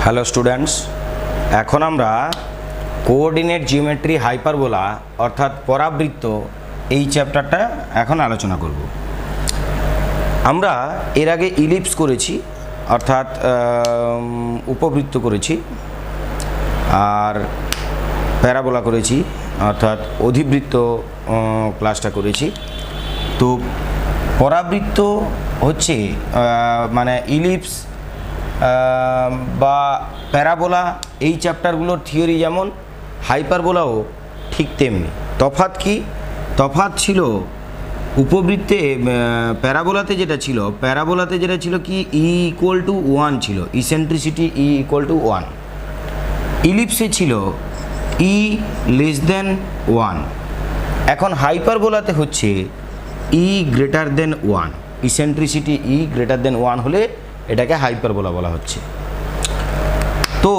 Hello students, এখন আমরা coordinate geometry hyperbola অর্থাৎ পরাবৃত্ত এই চ্যাপ্টারটা এখন আলোচনা করব। আমরা এর আগে ইলিপস করেছি অর্থাৎ উপবৃত্ত করেছি, আর প্যারাবোলা করেছি অর্থাৎ অধিবৃত্ত ক্লাসটা করেছি। তো পরাবৃত্ত হচ্ছে মানে ইলিপস বা প্যারাবোলা এই চ্যাপ্টারগুলোর থিওরি যেমন, হাইপারবোলাও ঠিক তেমনি। তফাৎ কি? তফাৎ ছিল উপবৃত্তে প্যারাবোলাতে যেটা ছিল কি ই ইকুয়াল টু 1 ছিল, ইসেন্ট্রিসিটি ই ইকুয়াল টু 1। ইলিপসে ছিল ই লেস দেন 1। এখন হাইপারবোলাতে হচ্ছে ই গ্রেটার দেন 1, ইসেন্ট্রিসিটি ই গ্রেটার দেন 1 হলে এটাকে হাইপারবোলা বলা হচ্ছে। তো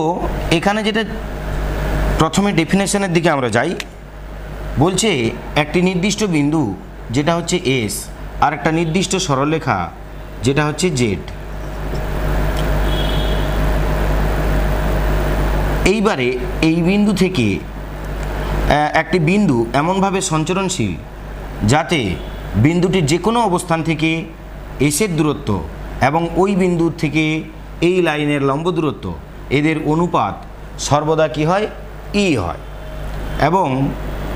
এখানে যেটা প্রথমে ডেফিনেশনের দিকে আমরা যাই, বলছে একটি নির্দিষ্ট বিন্দু যেটা হচ্ছে এস আর একটা নির্দিষ্ট সরলরেখা যেটা হচ্ছে জেড। এইবারে এই বিন্দু থেকে একটি বিন্দু এমনভাবে সঞ্চরণশীল যাতে বিন্দুটির যে কোনো অবস্থান থেকে এসের দূরত্ব এবং ওই বিন্দুর থেকে এই লাইনের লম্ব দূরত্ব এদের অনুপাত সর্বদা কি হয়? ই হয়। এবং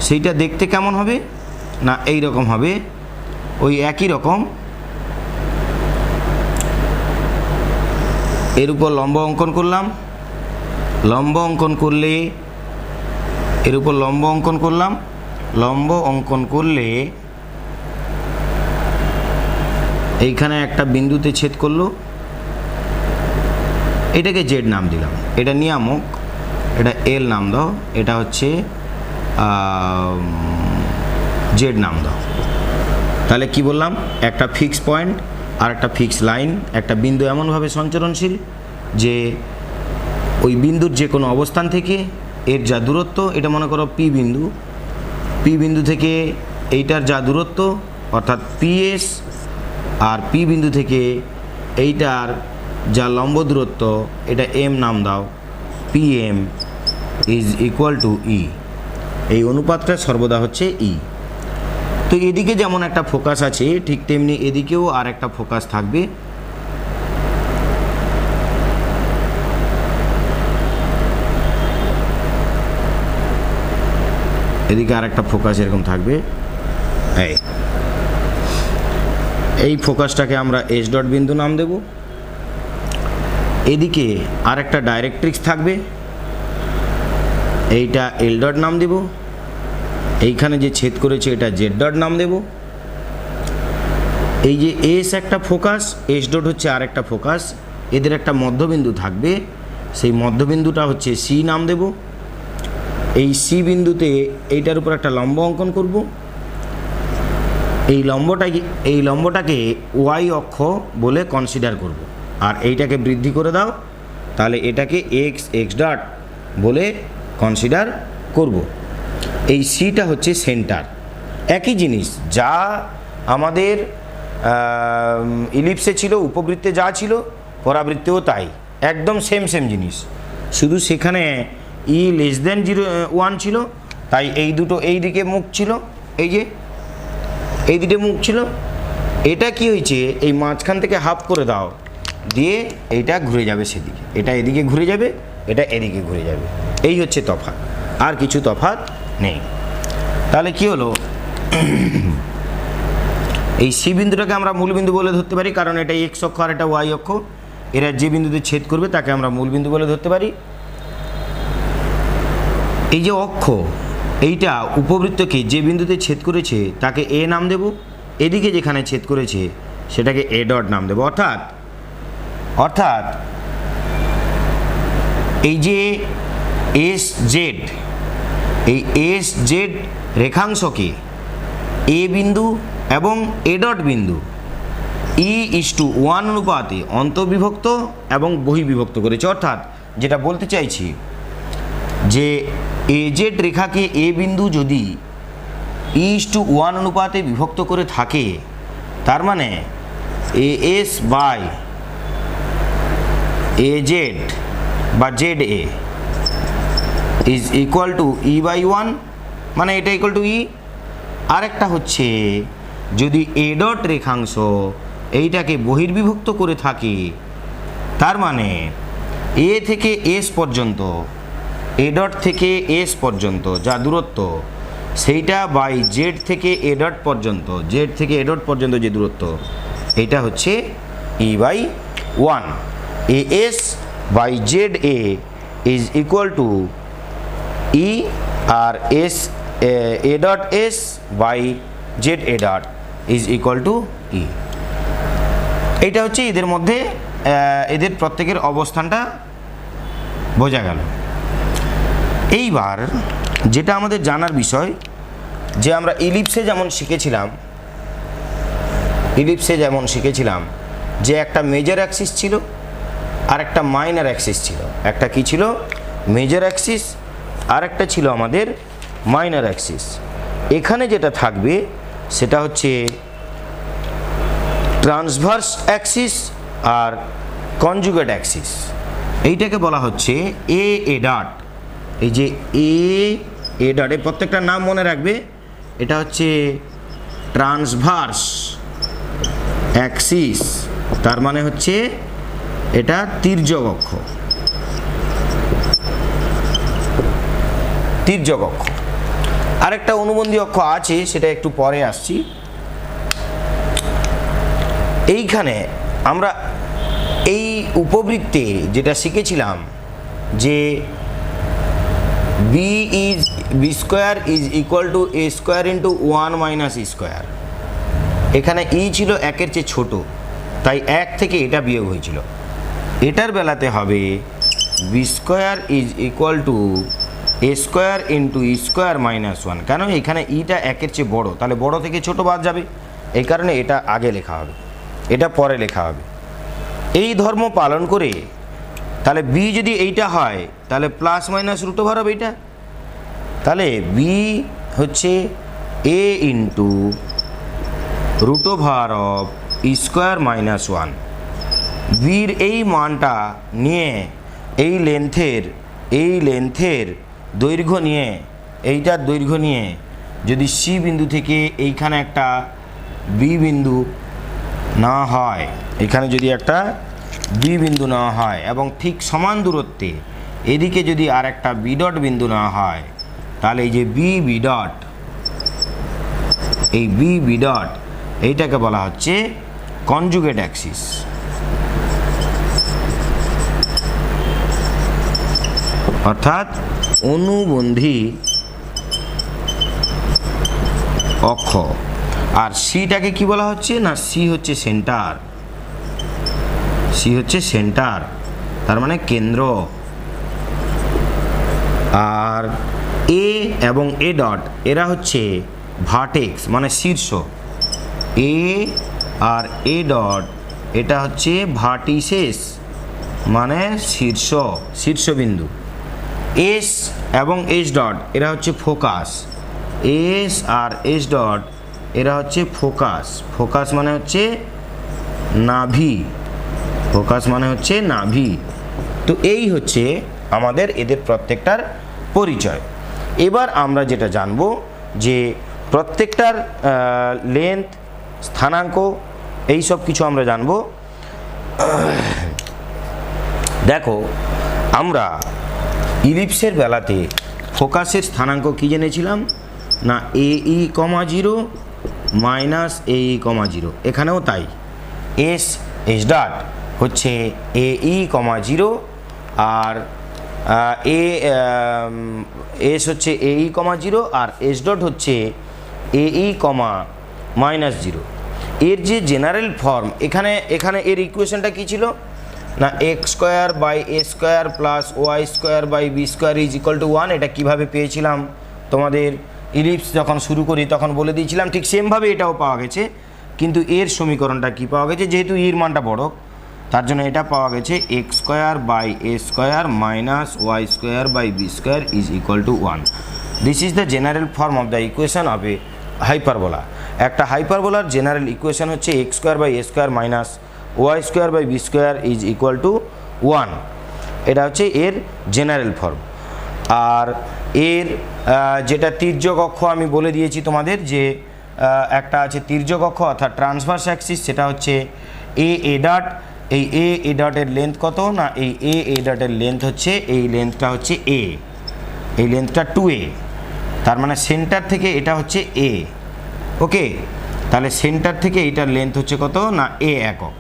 সেইটা দেখতে কেমন হবে না, এই রকম হবে, ওই একই রকম। এর উপর লম্ব অঙ্কন করলাম, লম্ব অঙ্কন করলে এর উপর লম্ব অঙ্কন করলাম, লম্ব অঙ্কন করলে এইখানে একটা বিন্দুতে ছেদ করলো, এটাকে জেড নাম দিলাম, এটা নিয়ামক, এটা এল নাম দাও, এটা হচ্ছে জেড নাম দাও। তাহলে কি বললাম? একটা ফিক্স পয়েন্ট আর একটা ফিক্স লাইন, একটা বিন্দু এমনভাবে সঞ্চরণশীল যে ওই বিন্দুর যে কোনো অবস্থান থেকে এর যা দূরত্ব, এটা মনে করো পি বিন্দু, পি বিন্দু থেকে এইটার যা দূরত্ব অর্থাৎ পিএস, আর পি বিন্দু থেকে এইটার যা লম্ব দূরত্ব এটা এম নাম দাও, P M is equal to E. এই অনুপাতটা সর্বদা হচ্ছে ই। তো এদিকে যেমন একটা ফোকাস আছে ঠিক তেমনি এদিকেও আর একটা ফোকাস থাকবে। এদিকে আর একটা ফোকাস এরকম থাকবে। এই ফোকাসটাকে আমরা এস ডট বিন্দু নাম দেব। এদিকে আর একটা ডাইরেক্ট্রিক্স থাকবে, এইটা এল ডট নাম দেব। এইখানে যে ছেদ করেছে এটা জেড ডট নাম দেব। এই যে এস একটা ফোকাস, এস ডট হচ্ছে আর একটা ফোকাস, এদের একটা মধ্যবিন্দু থাকবে, সেই মধ্যবিন্দুটা হচ্ছে সি নাম দেব। এই সি বিন্দুতে এইটার উপর একটা লম্ব অঙ্কন করব। এই লম্বটাকে ওয়াই অক্ষ বলে কনসিডার করব, আর এইটাকে বৃদ্ধি করে দাও, তাহলে এটাকে এক্স এক্স ডট বলে কনসিডার করব। এই সিটা হচ্ছে সেন্টার। একই জিনিস যা আমাদের ইলিপসে ছিল, উপবৃত্তে যা ছিল, পরাবৃত্তেও তাই, একদম সেম জিনিস। শুধু সেখানে ই লেস দেন 1 ছিল, তাই এই দুটো এই দিকে মুখ ছিল, এই যে এই দিকে মুখ ছিল। এটা কি হয়েছে, এই মাঝখান থেকে হাফ করে দাও, দিয়ে এইটা ঘুরে যাবে সেদিকে, এটা এদিকে ঘুরে যাবে, এটা এদিকে ঘুরে যাবে। এই হচ্ছে তফাৎ, আর কিছু তফাৎ নেই। তাহলে কি হলো, এই সি বিন্দুটাকে আমরা মূলবিন্দু বলে ধরতে পারি, কারণ এটা এক্স অক্ষ আর এটা ওয়াই অক্ষ, এরা যে বিন্দুতে ছেদ করবে তাকে আমরা মূলবিন্দু বলে ধরতে পারি। এই যে অক্ষ, এইটা উপবৃত্তকে যে বিন্দুতে ছেদ করেছে তাকে এ নাম দেব, এদিকে যেখানে ছেদ করেছে সেটাকে এ ডট নাম দেব। অর্থাৎ এই যে এস জেড, এই এস জেড রেখাংশকে এ বিন্দু এবং এ ডট বিন্দু E:1 অনুপাতে অন্তর্বিভক্ত এবং বহির্বিভক্ত করেছে। অর্থাৎ যেটা বলতে চাইছি যে এ জেড রেখাকে এ বিন্দু যদি E:1 অনুপাতে বিভক্ত করে থাকে, তার মানে A S by A Z বা Z A is equal to E by one, মানে এটা ইকুয়াল টু ই। আরেকটা হচ্ছে যদি এ ডট রেখাংশ এইটাকে বহির্বিভক্ত করে থাকে, তার মানে এ থেকে এস পর্যন্ত, এ ডট থেকে এস পর্যন্ত যা দূরত্ব সেইটা বাই জেড থেকে এ ডট পর্যন্ত, জেড থেকে এ ডট পর্যন্ত যে দূরত্ব, এটা হচ্ছে E by one. A S by Z A is equal to E, আর S A dot S by Z A dot is equal to E. এইটা হচ্ছে এদের মধ্যে এদের প্রত্যেকের অবস্থানটা বোঝা গেল। এইবার যেটা আমাদের জানার বিষয়, যে আমরা ইলিপসে যেমন শিখেছিলাম যে একটা মেজর অ্যাক্সিস ছিল আর একটা মাইনর অ্যাক্সিস ছিল। একটা কি ছিল? মেজর অ্যাক্সিস, আর একটা ছিল আমাদের মাইনর অ্যাক্সিস। এখানে যেটা থাকবে সেটা হচ্ছে ট্রান্সভার্স অ্যাক্সিস আর কনজুগেট অ্যাক্সিস। এইটাকে বলা হচ্ছে এ ডট। এই যে এ ডট, এই প্রত্যেকটা নাম মনে রাখবে। এটা হচ্ছে ট্রান্সভার্স অ্যাক্সিস, তার মানে হচ্ছে এটা তির্যক অক্ষ। আরেকটা অনুবন্ধী অক্ষ আছে, সেটা একটু পরে আসছি। এইখানে আমরা এই উপবৃত্তে যেটা শিখেছিলাম যে b square is equal to a square into one minus e square. এখানে ই ছিল একের চেয়ে ছোট, তাই এক থেকে এটা বিয়োগ হয়েছিল। এটার বেলাতে হবে b square is equal to a square into e square minus one. কেন? এখানে ইটা একের চেয়ে বড়, তাহলে বড় থেকে ছোট বাদ যাবে, এই কারণে এটা আগে লেখা হবে, এটা পরে লেখা হবে। এই ধর্ম পালন করে তাহলে বি যদি এইটা হয় তাহলে প্লাস মাইনাস রুট ওভার হবে এইটা। তাহলে বি হচ্ছে A into root over of E square minus one. বির এই মানটা নিয়ে এই লেন্থের দৈর্ঘ্য নিয়ে, এইটার দৈর্ঘ্য নিয়ে যদি সি বিন্দু থেকে এইখানে একটা বি বিন্দু না হয়, এখানে যদি একটা বি বিন্দু না হয় এবং ঠিক সমান দূরত্বে এদিকে যদি আর একটা বি ডট বিন্দু না হয়, তাহলে এই যে বি ডট, এই বি ডট এইটাকে বলা হচ্ছে কনজুগেট অ্যাক্সিস। অর্থাৎ অনুবন্ধী অক্ষ। আর সিটাকে কি বলা হচ্ছে না, সি হচ্ছে সেন্টার, তার মানে কেন্দ্র। আর এ এবং এ ডট এরা হচ্ছে ভার্টেক্স, মানে শীর্ষ। এ আর এ ডট এটা হচ্ছে ভার্টিসেস, মানে শীর্ষবিন্দু। এস এবং এস ডট এরা হচ্ছে ফোকাস। এস আর এস ডট এরা হচ্ছে ফোকাস মানে হচ্ছে নাভি। তো এই হচ্ছে আমাদের এদের প্রত্যেকটার পরিচয়। এবার আমরা যেটা জানবো যে প্রত্যেকটার লেন্থ, স্থানাঙ্ক, এই সব কিছু আমরা জানবো। দেখো, আমরা ইলিপসের বেলাতে ফোকাসের স্থানাঙ্ক কি জেনেছিলাম না, AE, 0 মাইনাস AE, 0। এখানেও তাই, এস ডট হচ্ছে AE, 0, আর এস হচ্ছে AE, 0, আর এস ডট হচ্ছে AE, -0। এর যে জেনারেল ফর্ম, এখানে এর ইকুয়েশনটা কী ছিল না, x² by a² plus y² by b² is equal to 1। এটা কীভাবে পেয়েছিলাম তোমাদের ইলিপস যখন শুরু করি তখন বলে দিয়েছিলাম, ঠিক সেমভাবে এটাও পাওয়া গেছে। কিন্তু এর সমীকরণটা কি পাওয়া গেছে, যেহেতু এর মানটা বড় তার জন্য এটা পাওয়া গেছে x² by a² minus y² by b² is equal to 1। This is the general form of the equation of a hyperbola. একটা হাইপারবোলার জেনারেল ইকুয়েশন হচ্ছে x² by a² minus y² by b² is equal to 1। এটা হচ্ছে এর general form. আর এর যেটা তির্যক অক্ষ আমি বলে দিয়েছি তোমাদের যে একটা আছে তির্যক অক্ষ অর্থাৎ ট্রান্সভার্স অ্যাক্সিস, সেটা হচ্ছে এ ডট। এই এ ডটের লেন্থ কত না, এই এ ডটের লেন্থ হচ্ছে, এই লেন্থটা হচ্ছে এ, এই লেন্থটা 2a, তার মানে সেন্টার থেকে এটা হচ্ছে এ। ওকে, তাহলে সেন্টার থেকে এইটার লেন্থ হচ্ছে কত না এ একক,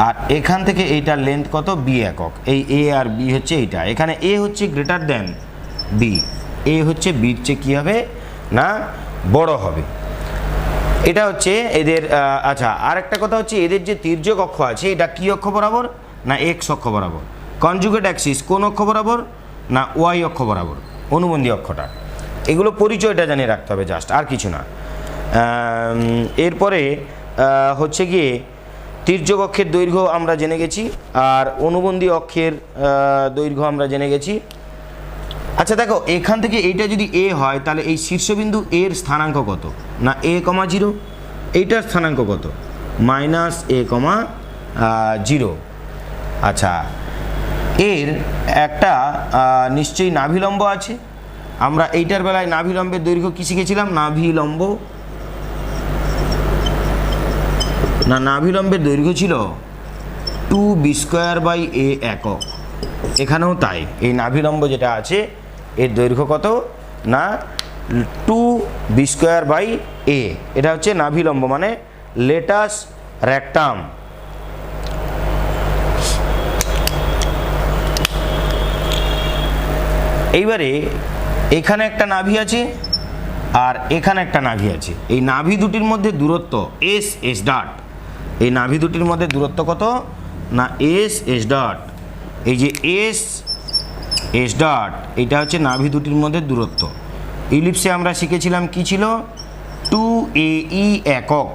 আর এখান থেকে এইটার লেন্থ কত বি একক। এই এ আর বি হচ্ছে এইটা, এখানে এ হচ্ছে গ্রেটার দেন বি, এ হচ্ছে বির চেয়ে কী হবে না বড় হবে। এটা হচ্ছে এদের আচ্ছা, আর একটা কথা হচ্ছে এদের যে তির্যক অক্ষ আছে এটা কী অক্ষ বরাবর না এক্স অক্ষ বরাবর। কনজুগেট অ্যাক্সিস কোন অক্ষ বরাবর না ওয়াই অক্ষ বরাবর, অনুবন্ধী অক্ষটা। এগুলো পরিচয়টা জানিয়ে রাখতে হবে জাস্ট, আর কিছু না। এরপরে হচ্ছে গিয়ে তির্যক অক্ষের দৈর্ঘ্য আমরা জেনে গেছি, আর অনুবন্ধী অক্ষের দৈর্ঘ্য আমরা জেনে গেছি। আচ্ছা দেখো, এখান থেকে এইটা যদি এ হয় তাহলে এই শীর্ষবিন্দু এর স্থানাঙ্ক কত না a,0, এইটার স্থানাঙ্ক কত -a,0। আচ্ছা, এর একটা নিশ্চয়ই নাভিলম্ব আছে। আমরা এইটার বেলায় নাভিলম্বের দৈর্ঘ্য কী শিখেছিলাম, নাভিলম্বের দৈর্ঘ্য ছিল 2b²/a একক। এখানেও তাই, এই নাভিলম্ব যেটা আছে এর দৈর্ঘ্য কত না 2b²/a, এটা হচ্ছে নাভিলম্ব মানে লেটাস রেক্টাম। এইবারে এখানে একটা নাভি আছে আর এখানে একটা নাভি আছে, এই নাভি দুটির মধ্যে দূরত্ব এস ডট, এই নাভি দুটির মধ্যে দূরত্ব কত না এস ডট। এই যে এস ডট এটা হচ্ছে নাভি দুটির মধ্যে দূরত্ব। ইলিপসে আমরা শিখেছিলাম কি ছিল 2ae একক,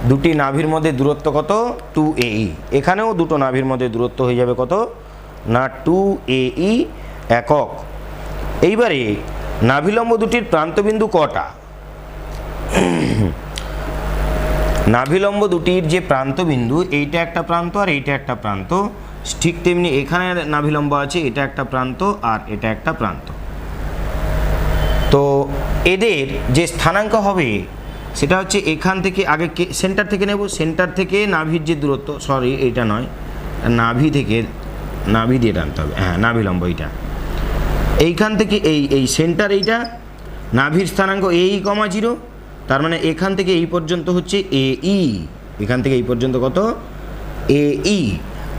দুটি নাভির মধ্যে দূরত্ব কত 2ae। এখানেও দুটো নাভির মধ্যে দূরত্ব হয়ে যাবে কত না 2ae একক। এইবারে নাভিলম্ব দুটির প্রান্তবিন্দু কটা, নাভিলম্ব দুটির যে প্রান্তবিন্দু এইটা একটা প্রান্ত আর এইটা একটা প্রান্ত, ঠিক তেমনি এখানে নাভিলম্ব আছে, এটা একটা প্রান্ত আর এটা একটা প্রান্ত। তো এদের যে স্থানাঙ্ক হবে সেটা হচ্ছে এখান থেকে আগে সেন্টার থেকে নেব, সেন্টার থেকে নাভির যে দূরত্ব, সরি এইটা নয়, নাভি থেকে নাভি দিয়ে টানতে হবে, হ্যাঁ নাভিলম্ব এইটা, এইখান থেকে এই সেন্টার এইটা, নাভির স্থানাঙ্ক a,0, তার মানে এখান থেকে এই পর্যন্ত হচ্ছে ae, এখান থেকে এই পর্যন্ত কত ae,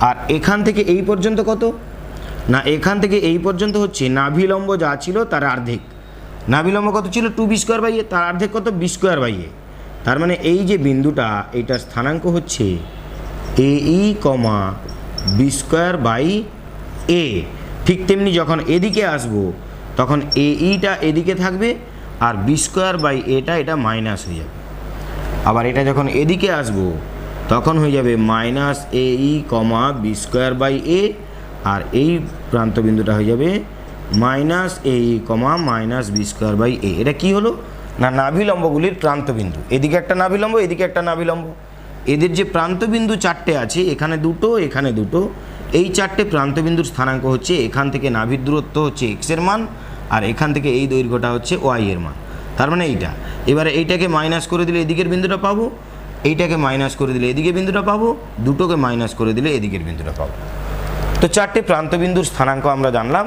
আর এখান থেকে এই পর্যন্ত কত না এখান থেকে এই পর্যন্ত হচ্ছে নাভিলম্ব যা ছিল তার অর্ধেক। নাভিলম্ব কত ছিল 2b²/a, তার অর্ধেক কত b²/a, তার মানে এই যে বিন্দুটা এইটার স্থানাঙ্ক হচ্ছে ae, b²/a। ঠিক তেমনি যখন এদিকে আসবো তখন এইটা এদিকে থাকবে আর b²/aটা এটা মাইনাস হয়ে যাবে। আবার এটা যখন এদিকে আসবো তখন হয়ে যাবে -ae, b²/a, আর এই প্রান্তবিন্দুটা হয়ে যাবে -ae, b²/a। এটা কি হলো না নাভিলম্বগুলির প্রান্তবিন্দু, এদিকে একটা নাভিলম্ব এদিকে একটা নাভিলম্ব। এদের যে প্রান্তবিন্দু চারটে আছে, এখানে দুটো এখানে দুটো, এই চারটে প্রান্তবিন্দুর স্থানাঙ্ক হচ্ছে এখান থেকে নাভির দূরত্ব হচ্ছে x এর মান, আর এখান থেকে এই দৈর্ঘ্যটা হচ্ছে y এর মান, তার মানে এইটা। এবারে এইটাকে মাইনাস করে দিলে এদিকের বিন্দুটা পাবো, এইটাকে মাইনাস করে দিলে এদিকে বিন্দুটা পাবো, দুটোকে মাইনাস করে দিলে এদিকের বিন্দুটা পাবো। তো চারটে প্রান্তবিন্দুর স্থানাঙ্ক আমরা জানলাম,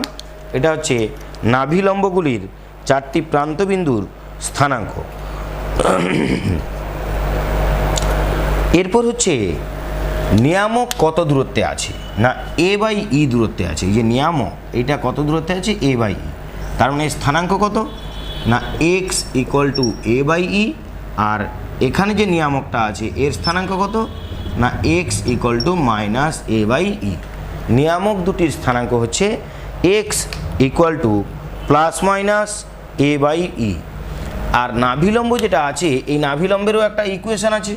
এটা হচ্ছে নাভিলম্বগুলির চারটি প্রান্তবিন্দুর স্থানাঙ্ক। এরপর হচ্ছে নিয়ামক কত দূরত্বে আছে না a/e দূরত্বে আছে। এই যে নিয়ামক এটা কত দূরত্বে আছে a/e, তার মানে স্থানাঙ্ক কত না x = a/e, আর এখানে যে নিয়ামকটা আছে এর স্থানাঙ্ক কত না x = -a/e। নিয়ামক দুটির স্থানাঙ্ক হচ্ছে x = ±a/e। আর নাভিলম্ব যেটা আছে এই নাভিলম্বেরও একটা ইকুয়েশন আছে।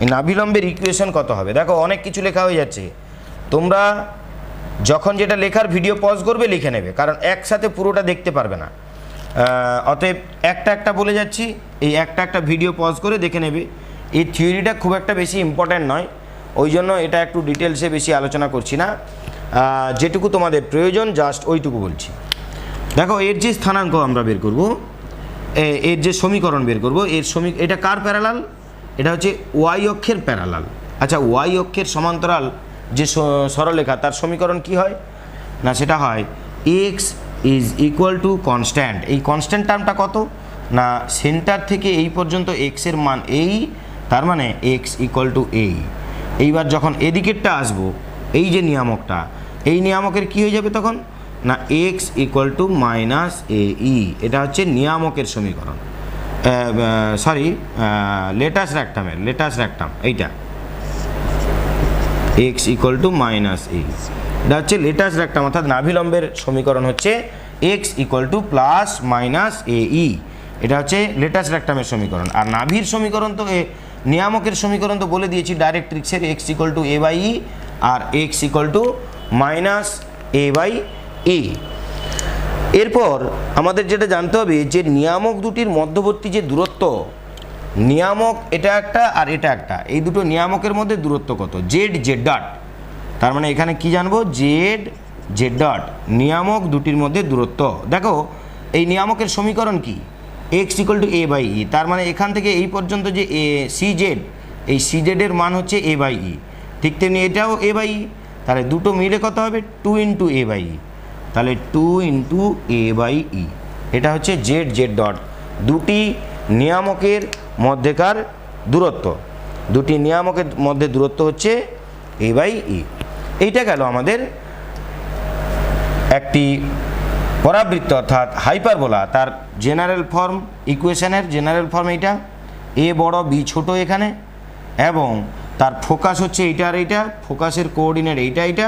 এই নাভিলম্বের ইকুয়েশন কত হবে দেখো, অনেক কিছু লেখা হয়ে যাচ্ছে, তোমরা যখন যেটা লেখার ভিডিও পজ করবে লিখে নেবে, কারণ একসাথে পুরোটা দেখতে পারবে না। অতএব একটা একটা বলে যাচ্ছি, এই একটা একটা ভিডিও পজ করে দেখে নেবে। এই থিওরিটা খুব একটা বেশি ইম্পর্ট্যান্ট নয়, ওই জন্য এটা একটু ডিটেলসে বেশি আলোচনা করছি না। যেটুকু তোমাদের প্রয়োজন জাস্ট ওইটুকু বলছি। দেখো এর যে স্থানাঙ্ক আমরা বের করব, এর যে সমীকরণ বের করব, এটা কার প্যারালাল? এটা হচ্ছে ওয়াই অক্ষের প্যারালাল। আচ্ছা, ওয়াই অক্ষের সমান্তরাল যে সরলরেখা তার সমীকরণ কি হয় না, সেটা হয় x is equal to constant. এই কনস্ট্যান্ট টার্মটা কত না, সেন্টার থেকে এই পর্যন্ত এক্সের মান এই, তার মানে এক্স ইকুয়াল টু এই। এইবার যখন এদিকেরটা আসবো, এই যে নিয়ামকটা, এই নিয়ামকের কি হয়ে যাবে তখন না, X equal to minus A E. এটা হচ্ছে নিয়ামকের সমীকরণ, সরি লেটাস র্যাকটাম এইটা, X equal to minus A. এটা হচ্ছে লেটাস র্যাকটাম, অর্থাৎ নাভিলম্বের সমীকরণ হচ্ছে x equal to plus minus A E. এটা হচ্ছে লেটাস র্যাকটামের সমীকরণ। আর নাভির সমীকরণ তো নিয়ামকের সমীকরণ তো বলে দিয়েছি ডাইরেক্ট্রিক্সের, X equal to A by ই আর X equal to minus A by E. এরপর আমাদের যেটা জানতে হবে যে নিয়ামক দুটির মধ্যবর্তী যে দূরত্ব, নিয়ামক এটা একটা আর এটা একটা, এই দুটো নিয়ামকের মধ্যে দূরত্ব কত, জেড জেড ডট। তার মানে এখানে কি জানবো, জেড জেড ডট, নিয়ামক দুটির মধ্যে দূরত্ব। দেখো এই নিয়ামকের সমীকরণ কি, x equal to A by e. তার মানে এখান থেকে এই পর্যন্ত যে সি জেড, এই সি জেডের মান হচ্ছে এ বাই ই, ঠিক তেমনি এটাও এ বাই ই। তাহলে দুটো মিলে কত হবে, 2 ইন্টু এ বাই ই। তাহলে 2 ইন্টু এ বাই ই, এটা হচ্ছে জেড জেড ডট, দুটি নিয়ামকের মধ্যেকার দূরত্ব। দুটি নিয়ামকের মধ্যে দূরত্ব হচ্ছে এ বাই ই। এইটা গেল আমাদের একটি পরাবৃত্ত অর্থাৎ হাইপারবোলা, তার জেনারেল ফর্ম, ইকুয়েশনের জেনারেল ফর্ম এইটা, এ বড় বি ছোট এখানে, এবং তার ফোকাস হচ্ছে এইটা আর এইটা, ফোকাসের কোঅর্ডিনেট এইটা এইটা,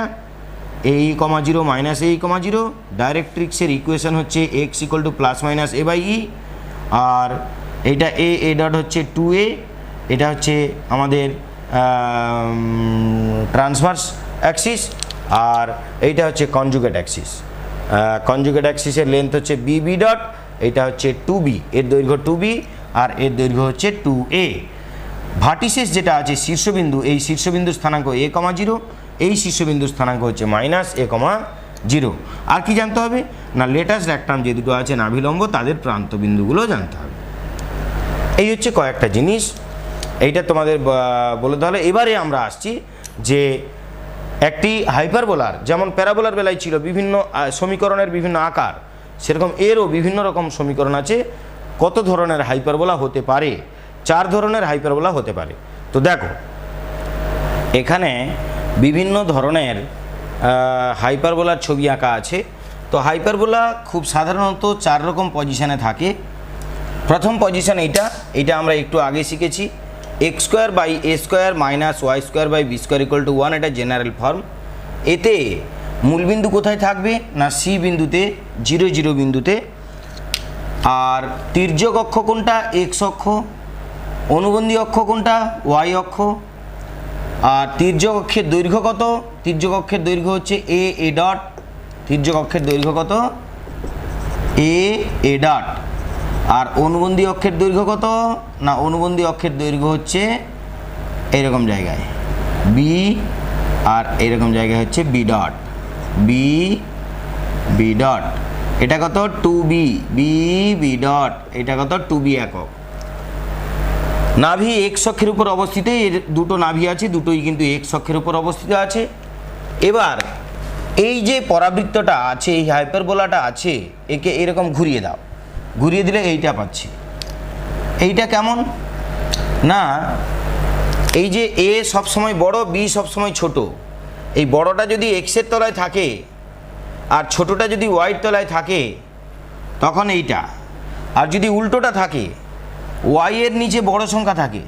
এই কমা জিরো মাইনাস এই কমা জিরো। ডাইরেক্ট্রিক্সের ইকুয়েশন হচ্ছে x equal to plus minus A by ই, আর এইটা এ ডট হচ্ছে 2a, এটা হচ্ছে আমাদের ট্রান্সভার্স অ্যাক্সিস, আর এইটা হচ্ছে কনজুগেট অ্যাক্সিস। কনজুগেট অ্যাক্সিসের লেন্থ হচ্ছে বি বি ডট, এটা হচ্ছে 2b, এর দৈর্ঘ্য 2b আর এর দৈর্ঘ্য হচ্ছে 2a। ভার্টিসেস যেটা আছে শীর্ষবিন্দু, এই শীর্ষবিন্দুর স্থানাঙ্ক এ কমা জিরো, এই শীর্ষবিন্দুর স্থানাঙ্ক হচ্ছে মাইনাস এ কমা জিরো। আর কি জানতে হবে না, লেটাস র্যাকটাম যে দুটো আছে নাভিলম্ব, তাদের প্রান্তবিন্দুগুলো জানতে হবে। এই হচ্ছে কয়েকটা জিনিস, এইটা তোমাদের বলে দেওয়া হলো। এবারে আমরা আসছি যে একটি হাইপারবোলার, যেমন প্যারাবোলার বেলায় ছিল বিভিন্ন সমীকরণের বিভিন্ন আকার, সেরকম এরও বিভিন্ন রকম সমীকরণ আছে। কত ধরনের হাইপারবোলা হতে পারে, 4 ধরনের হাইপারবোলা হতে পারে। তো দেখো এখানে বিভিন্ন ধরনের হাইপারবোলার ছবি আঁকা আছে। তো হাইপারবোলা খুব সাধারণত 4 রকম পজিশানে থাকে। প্রথম পজিশন এইটা আমরা একটু আগে শিখেছি, x square by a square minus y square by b square equal to 1, এটা জেনারেল ফর্ম। এতে মূলবিন্দু কোথায় থাকবে না, সি বিন্দুতে, 0 0 বিন্দুতে। আর তির্যক অক্ষ কোনটা, এক্স অক্ষ। অনুবন্ধী অক্ষ কোনটা, ওয়াই অক্ষ। আর তির্যক অক্ষের দৈর্ঘ্য কত, তির্যক অক্ষের দৈর্ঘ্য হচ্ছে এ ডট, তির্যক অক্ষের দৈর্ঘ্য কত, এ ডট। আর অনুবন্ধী অক্ষের দৈর্ঘ্য কত না, অনুবন্ধী অক্ষের দৈর্ঘ্য হচ্ছে এইরকম জায়গায় বি, আর এইরকম জায়গায় হচ্ছে বি ডট, বি ডট। এটা কত 2b, বি ডট, এটা কত 2b একক। নাভি এক্স অক্ষের উপর অবস্থিত, এর দুটো নাভি আছে, দুটোই কিন্তু এক্স অক্ষের উপর অবস্থিত আছে। এবার এই যে পরাবৃত্তটা আছে, এই হাইপারবোলাটা আছে, একে এরকম ঘুরিয়ে দাও, ঘুরিয়ে দিলে এইটা পাচ্ছি। এইটা কেমন না, এই যে এ সবসময় বড়, বি সবসময় ছোট, এই বড়টা যদি এক্সের তলায় থাকে আর ছোটটা যদি ওয়াইয়ের তলায় থাকে তখন এইটা, আর যদি উল্টোটা থাকে, ওয়াইয়ের নিচে বড় সংখ্যা থাকে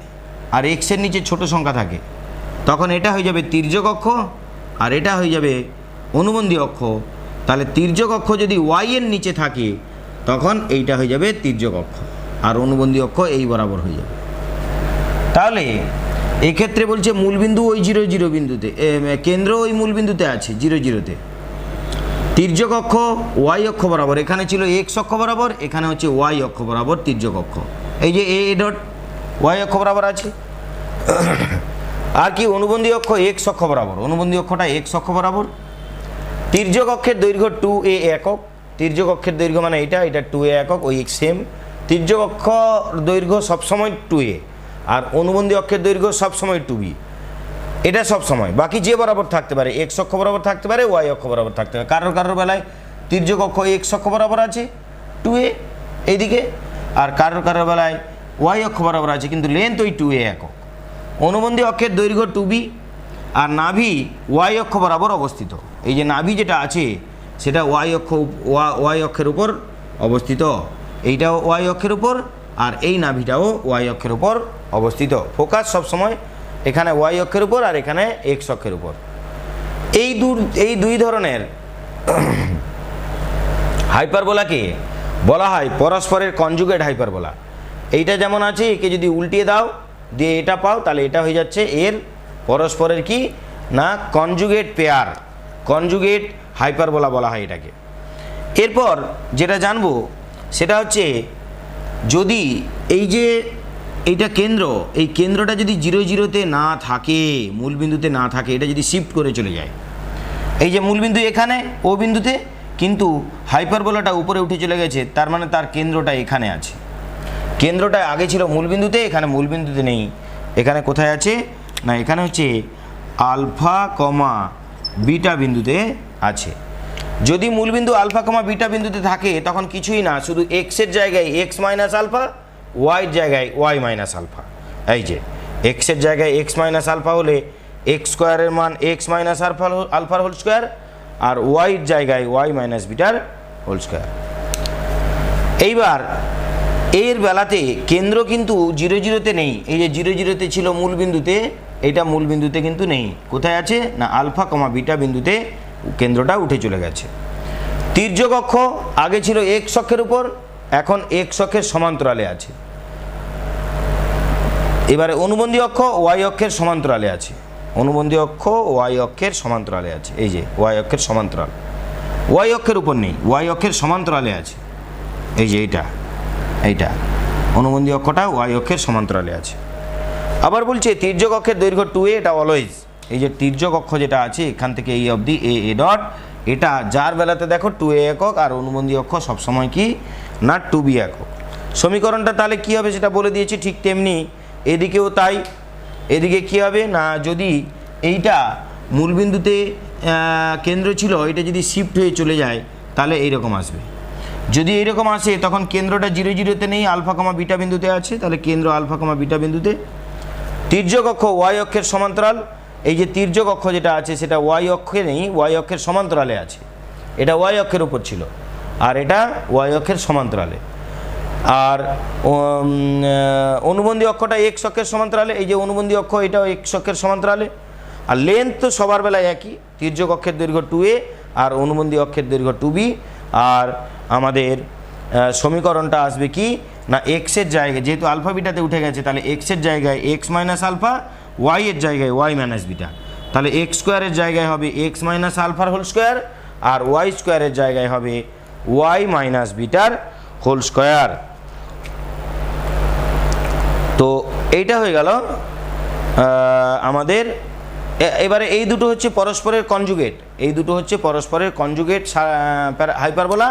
আর এক্সের নিচে ছোট সংখ্যা থাকে, তখন এটা হয়ে যাবে তির্যক অক্ষ আর এটা হয়ে যাবে অনুবন্ধী অক্ষ। তাহলে তির্যক অক্ষ যদি ওয়াইয়ের নিচে থাকে তখন এইটা হয়ে যাবে তির্যক অক্ষ, আর অনুবন্ধী অক্ষ এই বরাবর হয়ে যাবে। তাহলে এক্ষেত্রে বলছে মূলবিন্দু ওই 0 0 বিন্দুতে, কেন্দ্র ওই মূলবিন্দুতে আছে 0 0-তে। তির্যক অক্ষ ওয়াই অক্ষ বরাবর, এখানে ছিল এক্স অক্ষ বরাবর, এখানে হচ্ছে ওয়াই অক্ষ বরাবর তির্যক অক্ষ। এই যে এ ডট ওয়াই অক্ষ বরাবর আছে। আর কি অনুবন্ধী অক্ষ এক্স অক্ষ বরাবর, অনুবন্ধী অক্ষটা এক্স অক্ষ বরাবর। তির্যক অক্ষের দৈর্ঘ্য 2a একক, তির্যক অক্ষের দৈর্ঘ্য মানে এটা 2a একক, ওই সেম। তির্যক অক্ষ দৈর্ঘ্য সবসময় 2a, আর অনুবন্ধী অক্ষের দৈর্ঘ্য সবসময় 2b, এটা সবসময়। বাকি যে বরাবর থাকতে পারে, এক্স অক্ষ বরাবর থাকতে পারে, ওয়াই অক্ষ বরাবর থাকতে পারে। কারোর বেলায় তির্যক অক্ষ এক্স অক্ষ বরাবর আছে 2a এইদিকে, আর কারোর বেলায় ওয়াই অক্ষ বরাবর আছে কিন্তু লেন্থ ওই 2a একক। অনুবন্ধী অক্ষের দৈর্ঘ্য 2b, আর নাভি ওয়াই অক্ষ বরাবর অবস্থিত। এই যে নাভি যেটা আছে সেটা ওয়াই অক্ষের উপর অবস্থিত, এইটাও ওয়াই অক্ষের উপর, আর এই নাভিটাও ওয়াই অক্ষের উপর অবস্থিত। ফোকাস সবসময় এখানে ওয়াই অক্ষের উপর আর এখানে এক্স অক্ষের উপর। এই দুই ধরনের হাইপারবোলাকে বলা হয় পরস্পরের কনজুগেট হাইপারবোলা। এইটা যেমন আছে, একে যদি উল্টিয়ে দাও দিয়ে এটা পাও, তাহলে এটা হয়ে যাচ্ছে এর পরস্পরের কি না কনজুগেট পেয়ার, কনজুগেট হাইপারবোলা বলা হয় এটাকে। এরপর যেটা জানবো সেটা হচ্ছে, যদি এই যে এইটা কেন্দ্র, এই কেন্দ্রটা যদি 0 0-তে না থাকে, মূলবিন্দুতে না থাকে, এটা যদি শিফট করে চলে যায়, এই যে মূলবিন্দু এখানে ও বিন্দুতে, কিন্তু হাইপারবোলাটা উপরে উঠে চলে গেছে, তার মানে তার কেন্দ্রটা এখানে আছে। কেন্দ্রটা আগে ছিল মূলবিন্দুতে, এখানে মূলবিন্দুতে নেই, এখানে কোথায় আছে না এখানে হচ্ছে আলফা কমা বিটা বিন্দুতে আছে। যদি মূলবিন্দু আলফা কমা বিটা বিন্দুতে থাকে তখন কিছুই না, শুধু এক্সের জায়গায় এক্স মাইনাস আলফা, ওয়াইয়ের জায়গায় ওয়াই মাইনাস আলফা। এই যে এক্সের জায়গায় এক্স মাইনাস আলফা হলে এক্স স্কোয়ারের মান এক্স মাইনাস আলফার হোল স্কোয়ার, আর ওয়াইয়ের জায়গায় ওয়াই মাইনাস বিটার হোল স্কোয়ার। এইবার এর বেলাতে কেন্দ্র কিন্তু 0 0-তে নেই, এই যে 0 0-তে ছিল মূলবিন্দুতে, এটা মূলবিন্দুতে কিন্তু নেই। কোথায় আছে না আলফা কমা বিটা বিন্দুতে কেন্দ্রটা উঠে চলে গেছে। তির্যক অক্ষ আগে ছিল এক্স অক্ষের উপর, এখন এক্স অক্ষের সমান্তরালে আছে। এবারে অনুবন্ধী অক্ষ ওয়াই অক্ষের সমান্তরালে আছে, অনুবন্ধী অক্ষ ওয়াই অক্ষের সমান্তরালে আছে। এই যে ওয়াই অক্ষের সমান্তরাল, ওয়াই অক্ষের উপর নেই, ওয়াই অক্ষের সমান্তরালে আছে। এই যে এইটা অনুবন্ধী অক্ষটা ওয়াই অক্ষের সমান্তরালে আছে। আবার বলছে তির্যক অক্ষের দৈর্ঘ্য 2a, এটা অলওয়েজ। এই যে তির্যক অক্ষ যেটা আছে এখান থেকে এই অবধি এ ডট, এটা যার বেলাতে দেখো 2a একক, আর অনুবন্ধী অক্ষ সবসময় কি না 2b একক। সমীকরণটা তাহলে কি হবে সেটা বলে দিয়েছি, ঠিক তেমনি এদিকেও তাই। এদিকে কি হবে না, যদি এইটা মূলবিন্দুতে কেন্দ্র ছিল, এটা যদি শিফট হয়ে চলে যায় তাহলে এইরকম আসবে। যদি এইরকম আসে তখন কেন্দ্রটা 0 0-তে নেই, আলফা কমা বিটা বিন্দুতে আছে, তাহলে কেন্দ্র আলফা কমা বিটা বিন্দুতে। তির্যক অক্ষ ওয়াই অক্ষের সমান্তরাল, এই যে তির্যক অক্ষ যেটা আছে সেটা ওয়াই অক্ষে নেই, ওয়াই অক্ষের সমান্তরালে আছে। এটা ওয়াই অক্ষের উপর ছিল, আর এটা ওয়াই অক্ষের সমান্তরালে। আর অনুবন্ধী অক্ষটা এক্স অক্ষের সমান্তরালে, এই যে অনুবন্ধী অক্ষ এটাও এক্স অক্ষের সমান্তরালে। আর লেন্থ তো সবার বেলায় একই, তির্যক অক্ষের দৈর্ঘ্য 2a আর অনুবন্ধী অক্ষের দৈর্ঘ্য 2b। আর আমাদের সমীকরণটা আসবে কি না এক্সের জায়গায়, যেহেতু আলফা বিটাতে উঠে গেছে, তাহলে এক্সের জায়গায় এক্স মাইনাস আলফা, ওয়াইয়ের জায়গায় ওয়াই মাইনাস বিটা, তাহলে এক্স স্কোয়ারের জায়গায় হবে এক্স মাইনাস আলফার হোল স্কোয়ার, আর ওয়াই স্কোয়ারের জায়গায় হবে ওয়াই মাইনাস বিটার হোল স্কোয়ার। তো এইটা হয়ে গেল আমাদের। এবারে এই দুটো হচ্ছে পরস্পরের কনজুগেট, এই দুটো হচ্ছে পরস্পরের কনজুগেট হাইপারবোলা,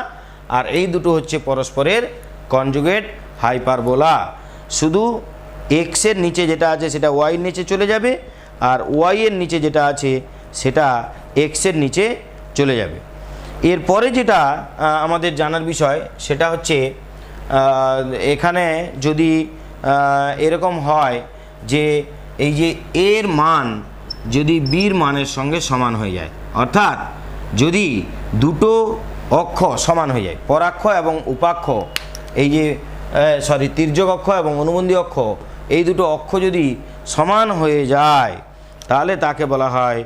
আর এই দুটো হচ্ছে পরস্পরের কনজুগেট হাইপারবোলা। শুধু এক্সের নিচে যেটা আছে সেটা ওয়াইয়ের নিচে চলে যাবে, আর ওয়াইয়ের নিচে যেটা আছে সেটা এক্সের নিচে চলে যাবে। এরপরে যেটা আমাদের জানার বিষয় সেটা হচ্ছে, এখানে যদি এরকম হয় যে এই যে এর মান যদি বির মানের সঙ্গে সমান হয়ে যায়, অর্থাৎ যদি দুটো অক্ষ সমান হয়ে যায়, পরাক্ষ এবং উপাক্ষ, এই যে তির্যক অক্ষ এবং অনুবন্ধী অক্ষ, এই দুটো অক্ষ যদি সমান হয়ে যায় তাহলে তাকে বলা হয়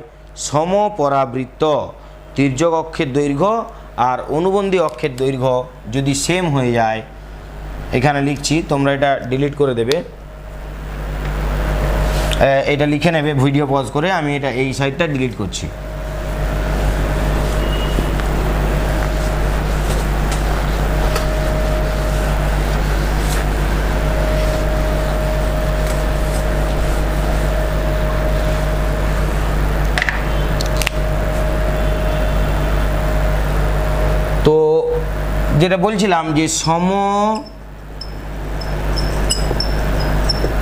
সমপরাবৃত্ত। তির্যক অক্ষের দৈর্ঘ্য আর অনুবন্ধী অক্ষের দৈর্ঘ্য যদি সেম হয়ে যায়, এখানে লিখছি, তোমরা এটা ডিলিট করে দেবে, এটা লিখে নেবে ভিডিও পজ করে, আমি এটা এই সাইডটা ডিলিট করছি। যেটা বলছিলাম যে সম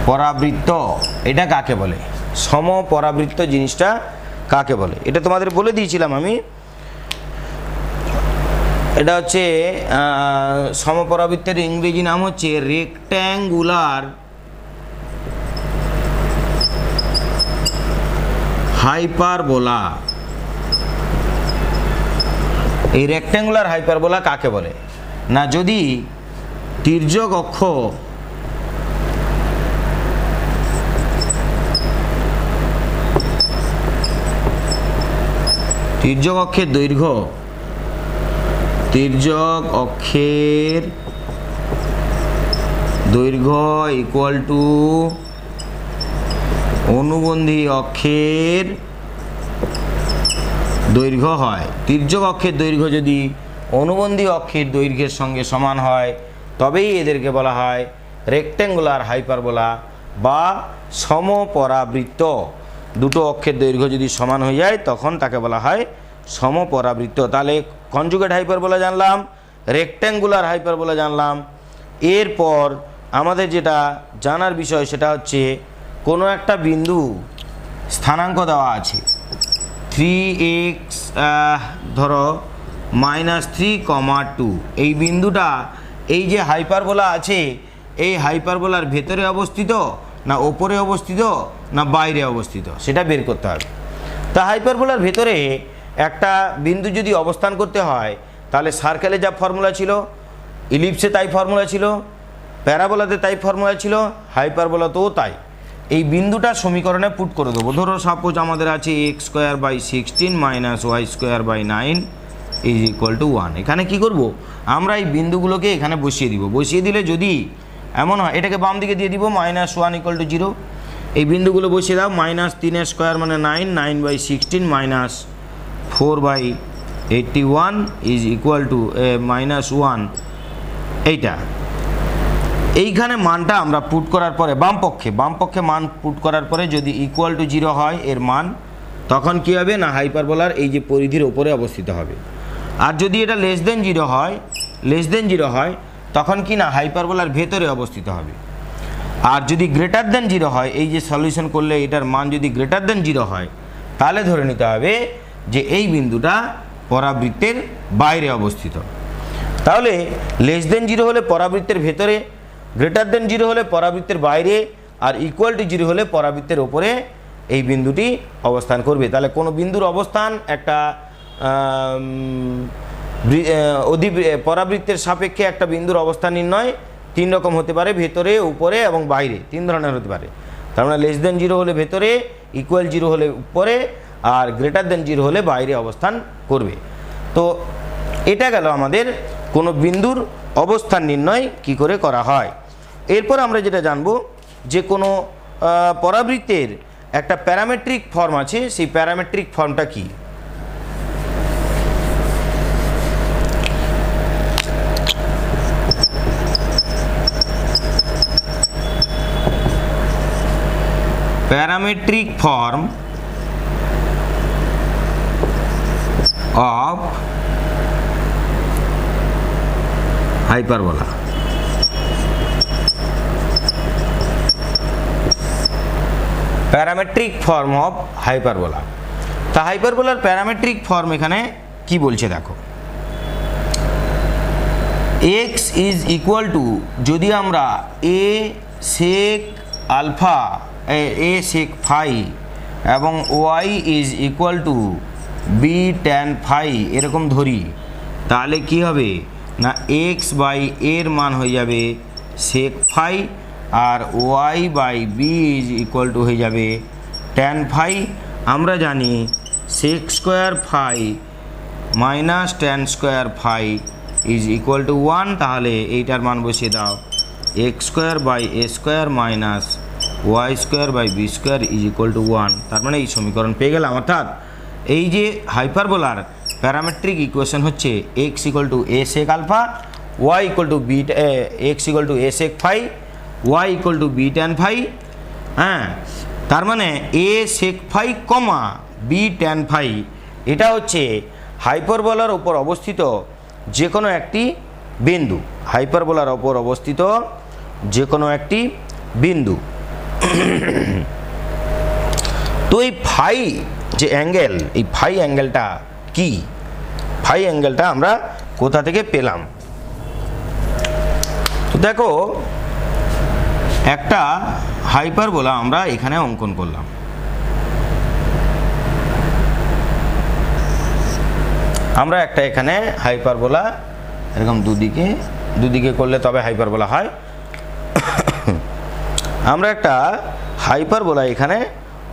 পরাবৃত্ত এটা কাকে বলে, সম পরাবৃত্ত জিনিসটা কাকে বলে এটা তোমাদের বলে দিয়েছিলাম আমি। এটা হচ্ছে সমপরাবৃত্তের ইংরেজি নাম হচ্ছে রেক্ট্যাঙ্গুলার হাইপারবোলা। এই রেক্ট্যাঙ্গুলার হাইপারবোলা কাকে বলে না, যদি তির্যক অক্ষ তির্যক অক্ষের দৈর্ঘ্য ইকুয়াল টু অনুবন্ধী অক্ষের দৈর্ঘ্য হয়। তির্যক অক্ষের দৈর্ঘ্য যদি অনুবন্ধী অক্ষের দৈর্ঘ্যের সঙ্গে সমান হয় তবেই এদেরকে বলা হয় রেক্ট্যাঙ্গুলার হাইপারবোলা বা সমপরাবৃত্ত। দুটো অক্ষের দৈর্ঘ্য যদি সমান হয়ে যায় তখন তাকে বলা হয় সমপরাবৃত্ত। তাহলে কনজুগেট হাইপারবোলা জানলাম, রেক্ট্যাঙ্গুলার হাইপারবোলা জানলাম। এরপর আমাদের যেটা জানার বিষয় সেটা হচ্ছে কোনো একটা বিন্দু স্থানাঙ্ক দেওয়া আছে 3x ধরো -3, এই বিন্দুটা এই যে হাইপারবোলা আছে এই হাইপারবোলার ভেতরে অবস্থিত না ওপরে অবস্থিত না বাইরে অবস্থিত সেটা বের করতে হবে। তা হাইপারবোলার ভেতরে একটা বিন্দু যদি অবস্থান করতে হয় তাহলে সার্কেলে যা ফর্মুলা ছিল, ইলিপসে তাই ফর্মুলা ছিল, প্যারাবোলাতে তাই ফর্মুলা ছিল, হাইপারবোলাতেও তাই। এই বিন্দুটা সমীকরণে পুট করে দেবো। ধরো সাপোজ আমাদের আছে x²/16 -y²/9 = 1। এখানে কি করব, আমরা এই বিন্দুগুলোকে এখানে বসিয়ে দিব। বসিয়ে দিলে যদি এমন হয়, এটাকে বাম দিকে দিয়ে দিব -1 = 0। এই বিন্দুগুলো বসিয়ে দাও। -3² মানে 9, 9/16 -4/81 = -1। এইখানে মানটা আমরা পুট করার পরে বাম পক্ষে মান পুট করার পরে যদি =0 হয় এর মান, তখন কি হবে না হাইপারবোলার এই যে পরিধির উপরে অবস্থিত হবে। আর যদি এটা লেস দেন 0 হয় তখন কি না হাইপারবোলার ভেতরে অবস্থিত হবে। আর যদি >0 হয়, এই যে সলিউশন করলে এটার মান যদি >0 হয় তাহলে ধরে নিতে হবে যে এই বিন্দুটা পরাবৃত্তের বাইরে অবস্থিত। তাহলে <0 হলে পরাবৃত্তের ভেতরে, >0 হলে পরাবৃত্তের বাইরে, আর =0 হলে পরাবৃত্তের ওপরে এই বিন্দুটি অবস্থান করবে। তাহলে কোনো বিন্দুর অবস্থান একটা পরাবৃত্তের সাপেক্ষে একটা বিন্দুর অবস্থান নির্ণয় 3 রকম হতে পারে, ভেতরে, উপরে এবং বাইরে, 3 ধরনের হতে পারে। তার মানে <0 হলে ভেতরে, =0 হলে উপরে, আর >0 হলে বাইরে অবস্থান করবে। তো এটা গেল আমাদের কোনো বিন্দুর অবস্থান নির্ণয় কি করে করা হয়। এরপর আমরা যেটা জানবো যে কোনো পরাবৃত্তের একটা প্যারামেট্রিক ফর্ম আছে, সেই প্যারামেট্রিক ফর্মটা কি। Parametric form of hyperbola. Parametric form of hyperbola. তা হাইপারবোলার প্যারামেট্রিক ফর্ম এখানে কি বলছে দেখো। x = যদি আমরা a sec alpha, a sec phi এবং y = b tan phi এরকম ধরি, তাহলে কি হবে না x/a এর মান হয়ে যাবে sec phi আর y/b হয়ে যাবে tan phi। আমরা জানি sec² phi tan² phi = 1। তাহলে এইটার মান বসিয়ে দাও x²/a² y²/b² = 1। তার মানে এই সমীকরণ পেয়ে গেলাম। অর্থাৎ এই যে হাইপারবোলার প্যারামেট্রিক ইকুয়েশন হচ্ছে x = a sec alpha, y = b, x = a sec phi, y = b tan phi। হ্যাঁ, তার মানে a sec phi, b tan phi এটা হচ্ছে হাইপারবোলার উপর অবস্থিত যে কোনো একটি বিন্দু, হাইপারবোলার ওপর অবস্থিত যে কোনো একটি বিন্দু। তো এই ফাই যে অ্যাঙ্গেল, এই ফাই অ্যাঙ্গেলটা কি? ফাই অ্যাঙ্গেলটা আমরা কোথা থেকে পেলাম? তো দেখো, একটা হাইপারবোলা আমরা এখানে অঙ্কন করলাম। আমরা একটা এখানে হাইপারবোলা এরকম দুদিকে করলে তবে হাইপারবোলা হয়। আমরা একটা হাইপারবোলা এখানে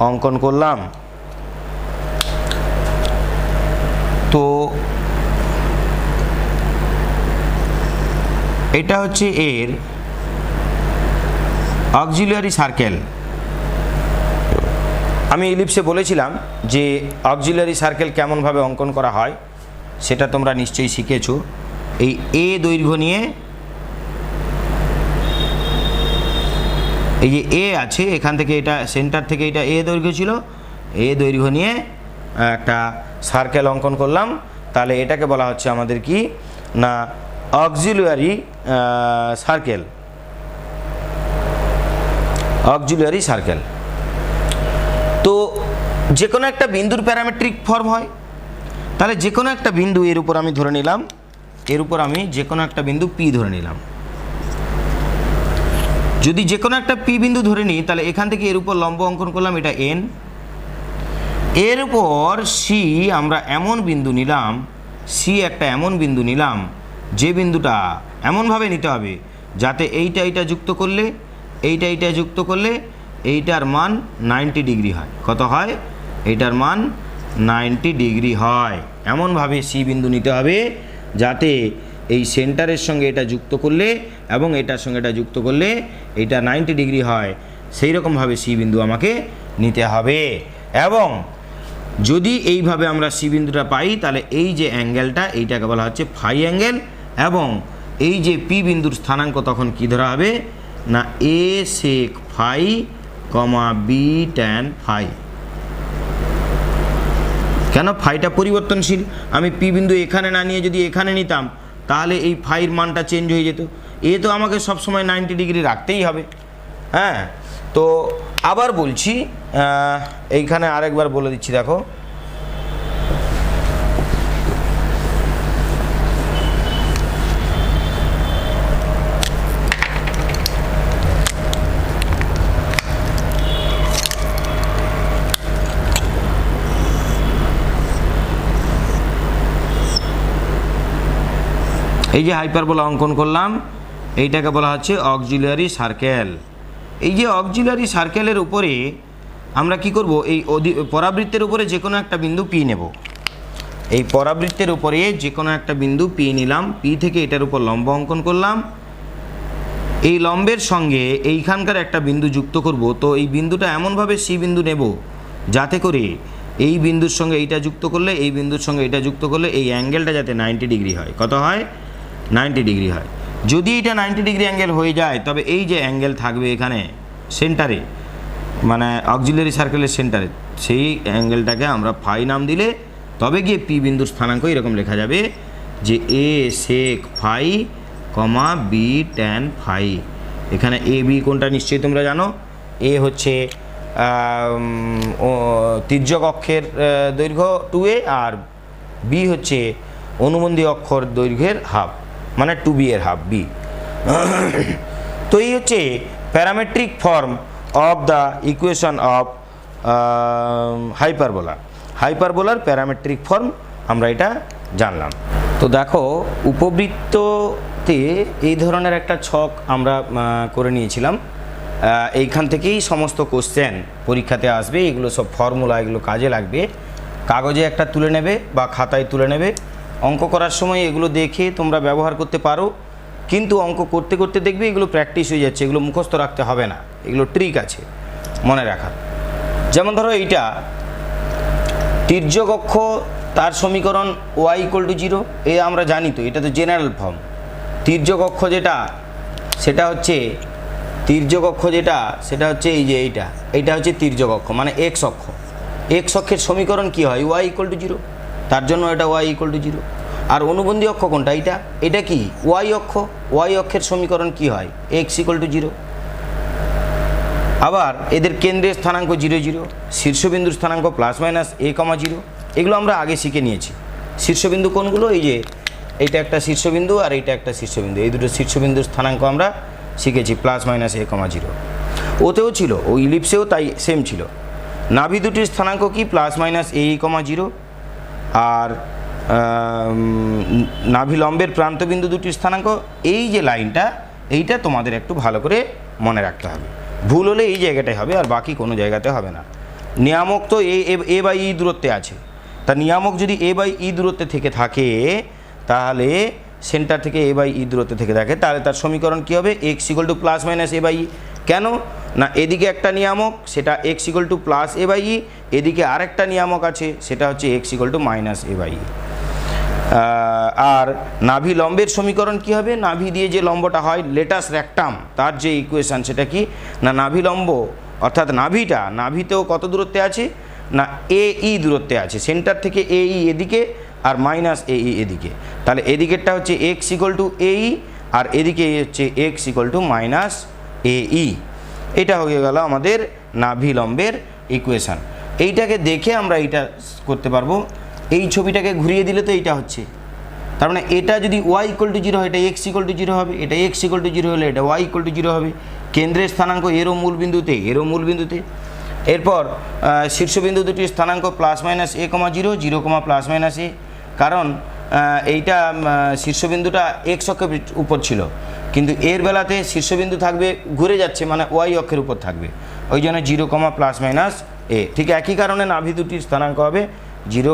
অঙ্কন করলাম। তো এটা হচ্ছে এর অক্সিলিয়ারি সার্কেল। আমি ইলিপসে বলেছিলাম যে অক্সিলিয়ারি সার্কেল কেমনভাবে অঙ্কন করা হয় সেটা তোমরা নিশ্চয়ই শিখেছো। এই এ দৈর্ঘ্য নিয়ে, এই যে এ আছে এখান থেকে, এটা সেন্টার থেকে এটা এ দৈর্ঘ্য ছিল, এ দৈর্ঘ্য নিয়ে একটা সার্কেল অঙ্কন করলাম। তাহলে এটাকে বলা হচ্ছে আমাদের কি না অক্সিলিয়ারি সার্কেল। Auxiliary circle. তো যে কোনো একটা বিন্দুর প্যারামেট্রিক ফর্ম হয়। তাহলে যে কোনো একটা বিন্দু এর উপর আমি ধরে নিলাম, এর উপর আমি যে কোনো একটা বিন্দু পি ধরে নিলাম। যদি যে কোনো একটা পি বিন্দু ধরে নিই তাহলে এখান থেকে এর উপর লম্ব অঙ্কন করলাম, এটা এন। এর উপর সি আমরা এমন বিন্দু নিলাম, সি একটা এমন বিন্দু নিলাম যে বিন্দুটা এমনভাবে নিতে হবে যাতে এইটা যুক্ত করলে এইটা যুক্ত করলে এইটার মান 90 ডিগ্রি হয়। কত হয়? এইটার মান 90 ডিগ্রি হয়। এমনভাবে সি বিন্দু নিতে হবে যাতে এই সেন্টারের সঙ্গে এটা যুক্ত করলে এবং এটার সঙ্গে এটা যুক্ত করলে এইটা 90 ডিগ্রি হয়। সেই রকমভাবে সি বিন্দু আমাকে নিতে হবে। এবং যদি এইভাবে আমরা সি বিন্দুটা পাই তাহলে এই যে অ্যাঙ্গেলটা এইটাকে বলা হচ্ছে ফাই অ্যাঙ্গেল। এবং এই যে পি বিন্দুর স্থানাঙ্ক তখন কি ধরা হবে না এ সেক ফাই কমা বি ট্যান ফাই। কেন? ফাইটা পরিবর্তনশীল। আমি পি বিন্দু এখানে না নিয়ে যদি এখানে নিতাম তাহলে এই ফাইয়ের মানটা চেঞ্জ হয়ে যেত। এ তো আমাকে সবসময় 90 ডিগ্রি রাখতেই হবে। হ্যাঁ, তো আবার বলছি, এইখানে আরেকবার বলে দিচ্ছি। দেখো, এই যে হাইপারবোলা অঙ্কন করলাম এইটাকে বলা হচ্ছে অক্সিলিয়ারি সার্কেল। এই যে অক্সিলিয়ারি সার্কেলের উপরে আমরা কি করব, এই পরাবৃত্তের উপরে যে কোনো একটা বিন্দু পি নেব। এই পরাবৃত্তের উপরে যে কোনো একটা বিন্দু পি নিলাম, পি থেকে এটার উপর লম্ব অঙ্কন করলাম। এই লম্বের সঙ্গে এইখানকার একটা বিন্দু যুক্ত করব। তো এই বিন্দুটা এমনভাবে সি বিন্দু নেব যাতে করে এই বিন্দুর সঙ্গে এইটা যুক্ত করলে, এই বিন্দুর সঙ্গে এটা যুক্ত করলে এই অ্যাঙ্গেলটা যাতে 90 ডিগ্রি হয়। কত হয়? 90 ডিগ্রি হয়। যদি এটা 90 ডিগ্রি অ্যাঙ্গেল হয়ে যায় তবে এই যে অ্যাঙ্গেল থাকবে এখানে সেন্টারে, মানে অক্সিলিয়ারি সার্কেলের সেন্টারে, সেই অ্যাঙ্গেলটাকে আমরা ফাই নাম দিলে তবে গিয়ে পি বিন্দুর স্থানাঙ্ক এরকম লেখা যাবে যে এ সেক ফাই কমা বি ট্যান ফাই। এখানে এ বি কোনটা নিশ্চয়ই তোমরা জানো। এ হচ্ছে তির্যক অক্ষের দৈর্ঘ্য 2a, আর বি হচ্ছে অনুবন্ধী অক্ষর দৈর্ঘ্যের হাফ, মানে 2b এর হাফ বি। তো এই হচ্ছে parametric form of the equation of hyperbola. হাইপারবোলার প্যারামেট্রিক ফর্ম আমরা এটা জানলাম। তো দেখো, উপবৃত্ততে এই ধরনের একটা ছক আমরা করে নিয়েছিলাম। এইখান থেকেই সমস্ত কোশ্চেন পরীক্ষাতে আসবে। এগুলো সব ফর্মুলা, এগুলো কাজে লাগবে। কাগজে একটা তুলে নেবে বা খাতায় তুলে নেবে। অঙ্ক করার সময় এগুলো দেখে তোমরা ব্যবহার করতে পারো, কিন্তু অঙ্ক করতে করতে দেখবে এগুলো প্র্যাকটিস হয়ে যাচ্ছে। এগুলো মুখস্থ রাখতে হবে না, এগুলো ট্রিক আছে মনে রাখার। যেমন ধরো এইটা তির্যক অক্ষ, তার সমীকরণ y = 0। এ আমরা জানি, তো এটা তো জেনারেল ফর্ম। তির্যক অক্ষ যেটা সেটা হচ্ছে এই যে এইটা হচ্ছে তির্যক অক্ষ, মানে এক্স অক্ষ। এক্স অক্ষের সমীকরণ কি হয়? y = 0। তার জন্য এটা y = 0। আর অনুবন্ধী অক্ষ কোনটা? এটা কি ওয়াই অক্ষ। ওয়াই অক্ষের সমীকরণ কি হয়? X equal two 0। আবার এদের কেন্দ্রের স্থানাঙ্ক 0 0, শীর্ষবিন্দুর স্থানাঙ্ক প্লাস মাইনাস a, 0। এগুলো আমরা আগে শিখে নিয়েছি। শীর্ষবিন্দু কোনগুলো? এই যে এইটা একটা শীর্ষবিন্দু আর এইটা একটা শীর্ষবিন্দু, এই দুটো শীর্ষবিন্দুর স্থানাঙ্ক আমরা শিখেছি প্লাস মাইনাস a, 0। ওতেও ছিল, ওই ইলিপসেও তাই সেম ছিল। নাভি দুটির স্থানাঙ্ক কি? Plus minus a, 0। আর নাভি লম্বের প্রান্তবিন্দু দুটির স্থানাঙ্ক, এই যে লাইনটা, এইটা তোমাদের একটু ভালো করে মনে রাখতে হবে। ভুল হলে এই জায়গাটায় হবে, আর বাকি কোনো জায়গাতে হবে না। নিয়ামক তো এ বাই ই দূরত্বে আছে, তা নিয়ামক যদি a বাই ই দূরত্বে থেকে থাকে, তাহলে সেন্টার থেকে a বাই ই দূরত্বে থেকে থাকে, তাহলে তার সমীকরণ কী হবে? X equal to plus minus a by e. কেন না? এদিকে একটা নিয়ামক, সেটা x equal to plus a by e, এদিকে আরেকটা নিয়ামক আছে, সেটা হচ্ছে x equal to minus a by ই। আর নাভি লম্বের সমীকরণ কি হবে? নাভি দিয়ে যে লম্বটা হয় লেটাস রেক্টাম, তার যে ইকুয়েশান সেটা কি না? নাভি লম্ব অর্থাৎ নাভিতেও কত দূরত্বে আছে না? এ ই দূরত্বে আছে। সেন্টার থেকে এ ই এদিকে আর মাইনাস এ ই এদিকে, তাহলে এদিকেরটা হচ্ছে এক্স ইকুয়াল টু এ ই, আর এদিকে হচ্ছে x equal to minus A E. এটা হয়ে গেল আমাদের নাভি লম্বের ইকুয়েশান। এইটাকে দেখে আমরা এইটা করতে পারবো। এই ছবিটাকে ঘুরিয়ে দিলে তো এইটা হচ্ছে, তার মানে এটা যদি ওয়াই ইকুয়াল টু 0 হয়, এটা এক্স ইকুয়াল টু 0 হবে, এটা এক্স ইকুয়াল টু 0 হলে এটা ওয়াই ইকুয়াল টু 0 হবে। কেন্দ্রের স্থানাঙ্ক এরও মূল বিন্দুতে। এরপর শীর্ষবিন্দু দুটির স্থানাঙ্ক plus minus a, 0, 0, plus minus a। কারণ এইটা শীর্ষবিন্দুটা এক্স অক্ষের উপর ছিল, কিন্তু এর বেলাতে শীর্ষবিন্দু থাকবে ঘুরে যাচ্ছে, মানে ওয়াই অক্ষের উপর থাকবে, ওই জন্য 0, প্লাস মাইনাস a। ঠিক একই কারণে নাভি দুটির স্থানাঙ্ক হবে 0,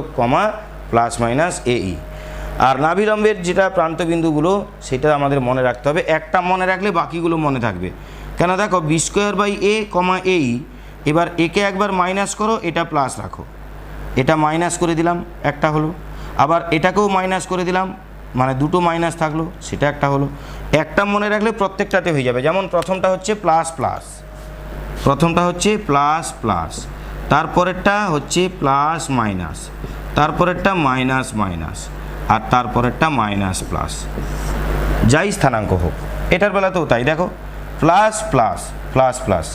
প্লাস মাইনাস a ই। আর নাভিলম্বের যেটা প্রান্তবিন্দুগুলো সেটা আমাদের মনে রাখতে হবে। একটা মনে রাখলে বাকিগুলো মনে থাকবে। কেন? দেখো b square by a, a e. এবার একে একবার মাইনাস করো, এটা প্লাস রাখো, এটা মাইনাস করে দিলাম, একটা হলো। আবার এটাকেও মাইনাস করে দিলাম, মানে দুটো মাইনাস থাকলো, সেটা একটা হলো। একটা মনে রাখলে প্রত্যেকটাতে হয়ে যাবে। যেমন প্রথমটা হচ্ছে প্লাস প্লাস, তারপরেরটা হচ্ছে প্লাস মাইনাস, তারপরেরটা মাইনাস, আর তারপরেরটা মাইনাস প্লাস, যাই স্থানাঙ্ক হোক। এটার বেলাতেও তাই, দেখো প্লাস,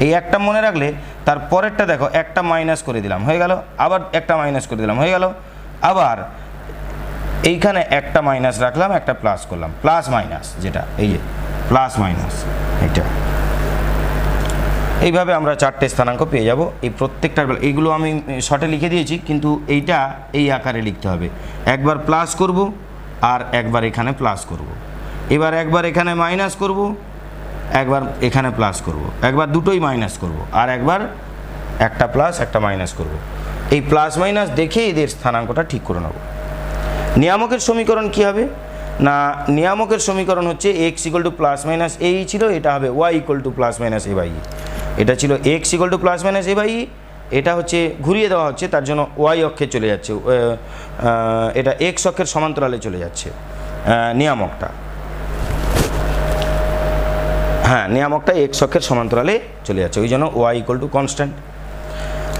এই একটা মনে রাখলে তার পরেরটা দেখো একটা মাইনাস করে দিলাম, হয়ে গেল। আবার একটা মাইনাস করে দিলাম, হয়ে গেল। আবার এইখানে একটা মাইনাস রাখলাম, একটা প্লাস করলাম, প্লাস মাইনাস, যেটা এই যে প্লাস মাইনাস, এটা এইভাবে আমরা চারটে স্থানাঙ্ক পেয়ে যাব। এই প্রত্যেকটার বেলা এইগুলো আমি শর্টে লিখে দিয়েছি, কিন্তু এইটা এই আকারে লিখতে হবে। একবার প্লাস করব, আর একবার এখানে প্লাস করব, এবার একবার এখানে মাইনাস করব, একবার এখানে প্লাস করব, একবার দুটোই মাইনাস করব, আর একবার একটা প্লাস একটা মাইনাস করব। এই প্লাস মাইনাস দেখে এদের স্থানাঙ্কটা ঠিক করে নেব। নিয়ামকের সমীকরণ কি হবে না? নিয়ামকের সমীকরণ হচ্ছে x equal to plus minus A e ছিল, এটা হবে y equal to plus minus A by e. এটা ছিল x equal to plus minus A by e, এটা হচ্ছে ঘুরিয়ে দেওয়া হচ্ছে, তার জন্য ওয়াই অক্ষে চলে যাচ্ছে, এটা এক্স অক্ষের সমান্তরালে চলে যাচ্ছে নিয়ামকটা। হ্যাঁ, নিয়ামকটা এক্স অক্ষের সমান্তরালে চলে যাচ্ছে, ওই জন্য ওয়াই ইকুয়াল টু কনস্ট্যান্ট।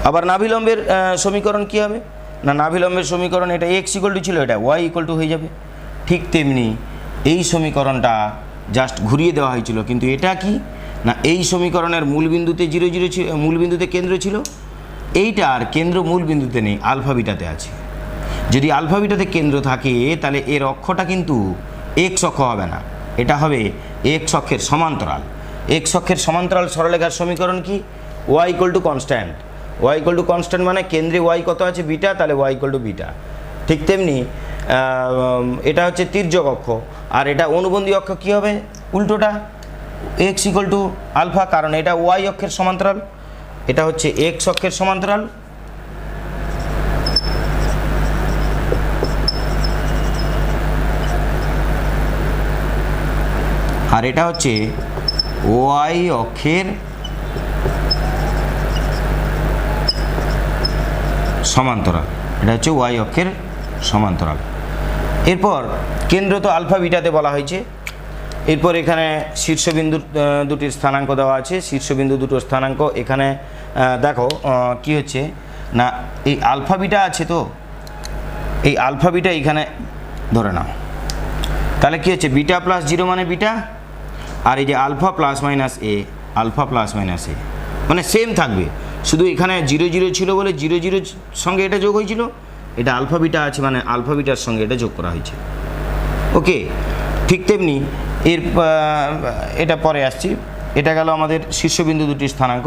আবার নাভিলম্বের সমীকরণ কী হবে না? নাভিলম্বের সমীকরণ এটা এক্স ইকুয়াল টু ছিল, এটা ওয়াই ইকুয়াল টু হয়ে যাবে। ঠিক তেমনি এই সমীকরণটা জাস্ট ঘুরিয়ে দেওয়া হয়েছিল, কিন্তু এটা কি না? এই সমীকরণের মূলবিন্দুতে 0 0 ছিল, মূলবিন্দুতে কেন্দ্র ছিল, এইটার কেন্দ্র মূলবিন্দুতে নেই, আলফা বিটাতে আছে। যদি আলফা বিটাতে কেন্দ্র থাকে, তাহলে এর অক্ষটা কিন্তু এক্স অক্ষ হবে না, এটা হবে এক্স অক্ষের সমান্তরাল। এক্স অক্ষের সমান্তরাল সরলরেখার সমীকরণ কি? Y equal to constant. Y equal to constant মানে কেন্দ্রে ওয়াই কত আছে? বিটা, তাহলে ওয়াই ইকুয়াল টু বিটা। ঠিক তেমনি এটা হচ্ছে তির্যক অক্ষ, আর এটা অনুবন্ধী অক্ষ কী হবে? উল্টোটা, এক্স ইকুয়াল টু আলফা, কারণ এটা ওয়াই অক্ষের সমান্তরাল, এটা হচ্ছে এক্স অক্ষের সমান্তরাল। আর এটা হচ্ছে ওয়াই অক্ষের সমান্তরাল, এটা হচ্ছে ওয়াই অক্ষের সমান্তরাল। এরপর কেন্দ্র তো আলফা বিটাতে বলা হয়েছে। এরপর এখানে শীর্ষবিন্দু দুটির স্থানাঙ্ক দেওয়া আছে। শীর্ষবিন্দু দুটোর স্থানাঙ্ক এখানে দেখো কি হচ্ছে না, এই আলফা বিটা আছে, তো এই আলফা বিটা এখানে ধরে নাও। তাহলে কী হচ্ছে, বিটা প্লাস জিরো মানে বিটা, আর এই যে আলফা প্লাস মাইনাস এ, আলফা প্লাস মাইনাস এ মানে সেম থাকবে, শুধু এখানে জিরো জিরো ছিল বলে জিরো জিরোর সঙ্গে এটা যোগ হয়েছিল, এটা আলফা বিটা আছে মানে আলফা বিটার সঙ্গে এটা যোগ করা হয়েছে। ওকে, ঠিক তেমনি এর এটা পরে আসছি। এটা গেল আমাদের শীর্ষবিন্দু দুটির স্থানাঙ্ক।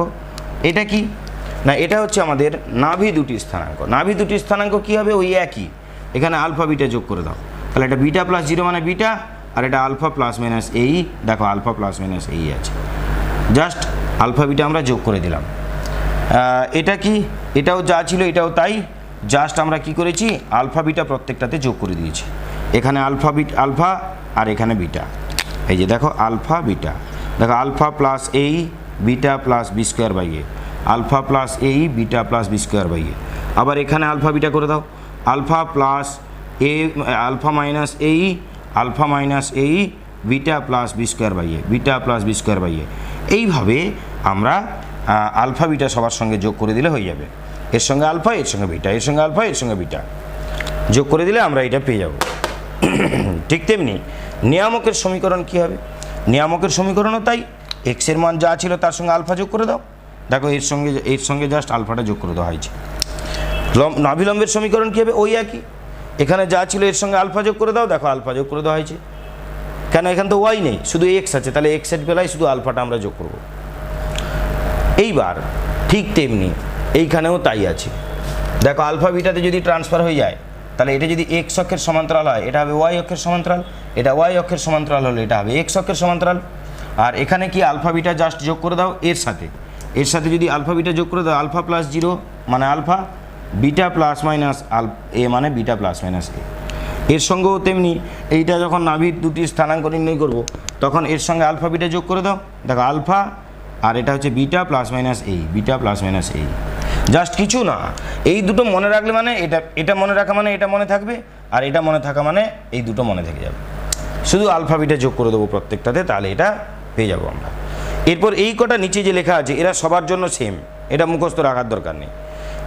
এটা কি না, এটা হচ্ছে আমাদের নাভি দুটির স্থানাঙ্ক। নাভি দুটির স্থানাঙ্ক কী হবে, ওই একই, এখানে আলফা বিটা যোগ করে দাও। তাহলে এটা বিটা প্লাস জিরো মানে বিটা, আর এটা আলফা প্লাস মাইনাস এই, দেখো আলফা প্লাস মাইনাস এই আছে, জাস্ট আলফা বিটা আমরা যোগ করে দিলাম। এটা কি, এটাও যা ছিল এটাও তাই, জাস্ট আমরা কি করেছি, আলফা বিটা প্রত্যেকটাতে যোগ করে দিয়েছি। এখানে আলফা আর এখানে বিটা, এই যে দেখো আলফা বিটা, দেখো আলফা প্লাস এই beta plus b square by a, alpha plus এই beta plus b square by a. আবার এখানে আলফা বিটা করে দাও, alpha plus a, alpha minus এই, আলফা মাইনাস এই beta plus b square by a, beta plus b square by a. এইভাবে আমরা alpha beta সবার সঙ্গে যোগ করে দিলে হয়ে যাবে, এর সঙ্গে আলফা এর সঙ্গে বিটা, এর সঙ্গে আলফা এর সঙ্গে বিটা যোগ করে দিলে আমরা এটা পেয়ে যাব। ঠিক তেমনি নিয়ামকের সমীকরণ কী হবে, নিয়ামকের সমীকরণও তাই, এক্সের মান যা ছিল তার সঙ্গে আলফা যোগ করে দাও, দেখো এর সঙ্গে জাস্ট আলফাটা যোগ করে দেওয়া হয়েছে। নাভিলম্বের সমীকরণ কী হবে, ওই একই, এখানে যা ছিল এর সঙ্গে আলফা যোগ করে দাও, দেখো আলফা যোগ করে দেওয়া হয়েছে। কেন, এখানে তো ওয়াই নেই, শুধু এক্স আছে, তাহলে এক্সের বেলায় শুধু আলফাটা আমরা যোগ করব। এইবার ঠিক তেমনি এইখানেও তাই আছে, দেখো আলফা বিটাতে যদি ট্রান্সফার হয়ে যায়, তাহলে এটা যদি এক্স অক্ষের সমান্তরাল হয় এটা হবে ওয়াই অক্ষের সমান্তরাল, এটা ওয়াই অক্ষের সমান্তরাল হলে এটা হবে এক্স অক্ষের সমান্তরাল। আর এখানে কি আলফা বিটা জাস্ট যোগ করে দাও এর সাথে যদি আলফা বিটা যোগ করে দাও, আলফা প্লাস জিরো মানে আলফা, বিটা প্লাস মাইনাস এ মানে বিটা প্লাস মাইনাস এ। এর সঙ্গেও তেমনি এইটা যখন নাভির দুটি স্থানাঙ্ক নির্ণয় করব, তখন এর সঙ্গে আলফা বিটা যোগ করে দাও, দেখো আলফা আর এটা হচ্ছে বিটা প্লাস মাইনাস এই, বিটা প্লাস মাইনাস এই, জাস্ট কিছু না, এই দুটো মনে রাখলে মানে এটা মনে রাখা মানে এটা মনে থাকবে, আর এটা মনে থাকা মানে এই দুটো মনে থেকে যাবে, শুধু আলফা বিটা যোগ করে দেবো প্রত্যেকটাতে, তাহলে এটা পেয়ে যাবো আমরা। এরপর এই কটা নিচে যে লেখা আছে এরা সবার জন্য সেম, এটা মুখস্থ রাখার দরকার নেই।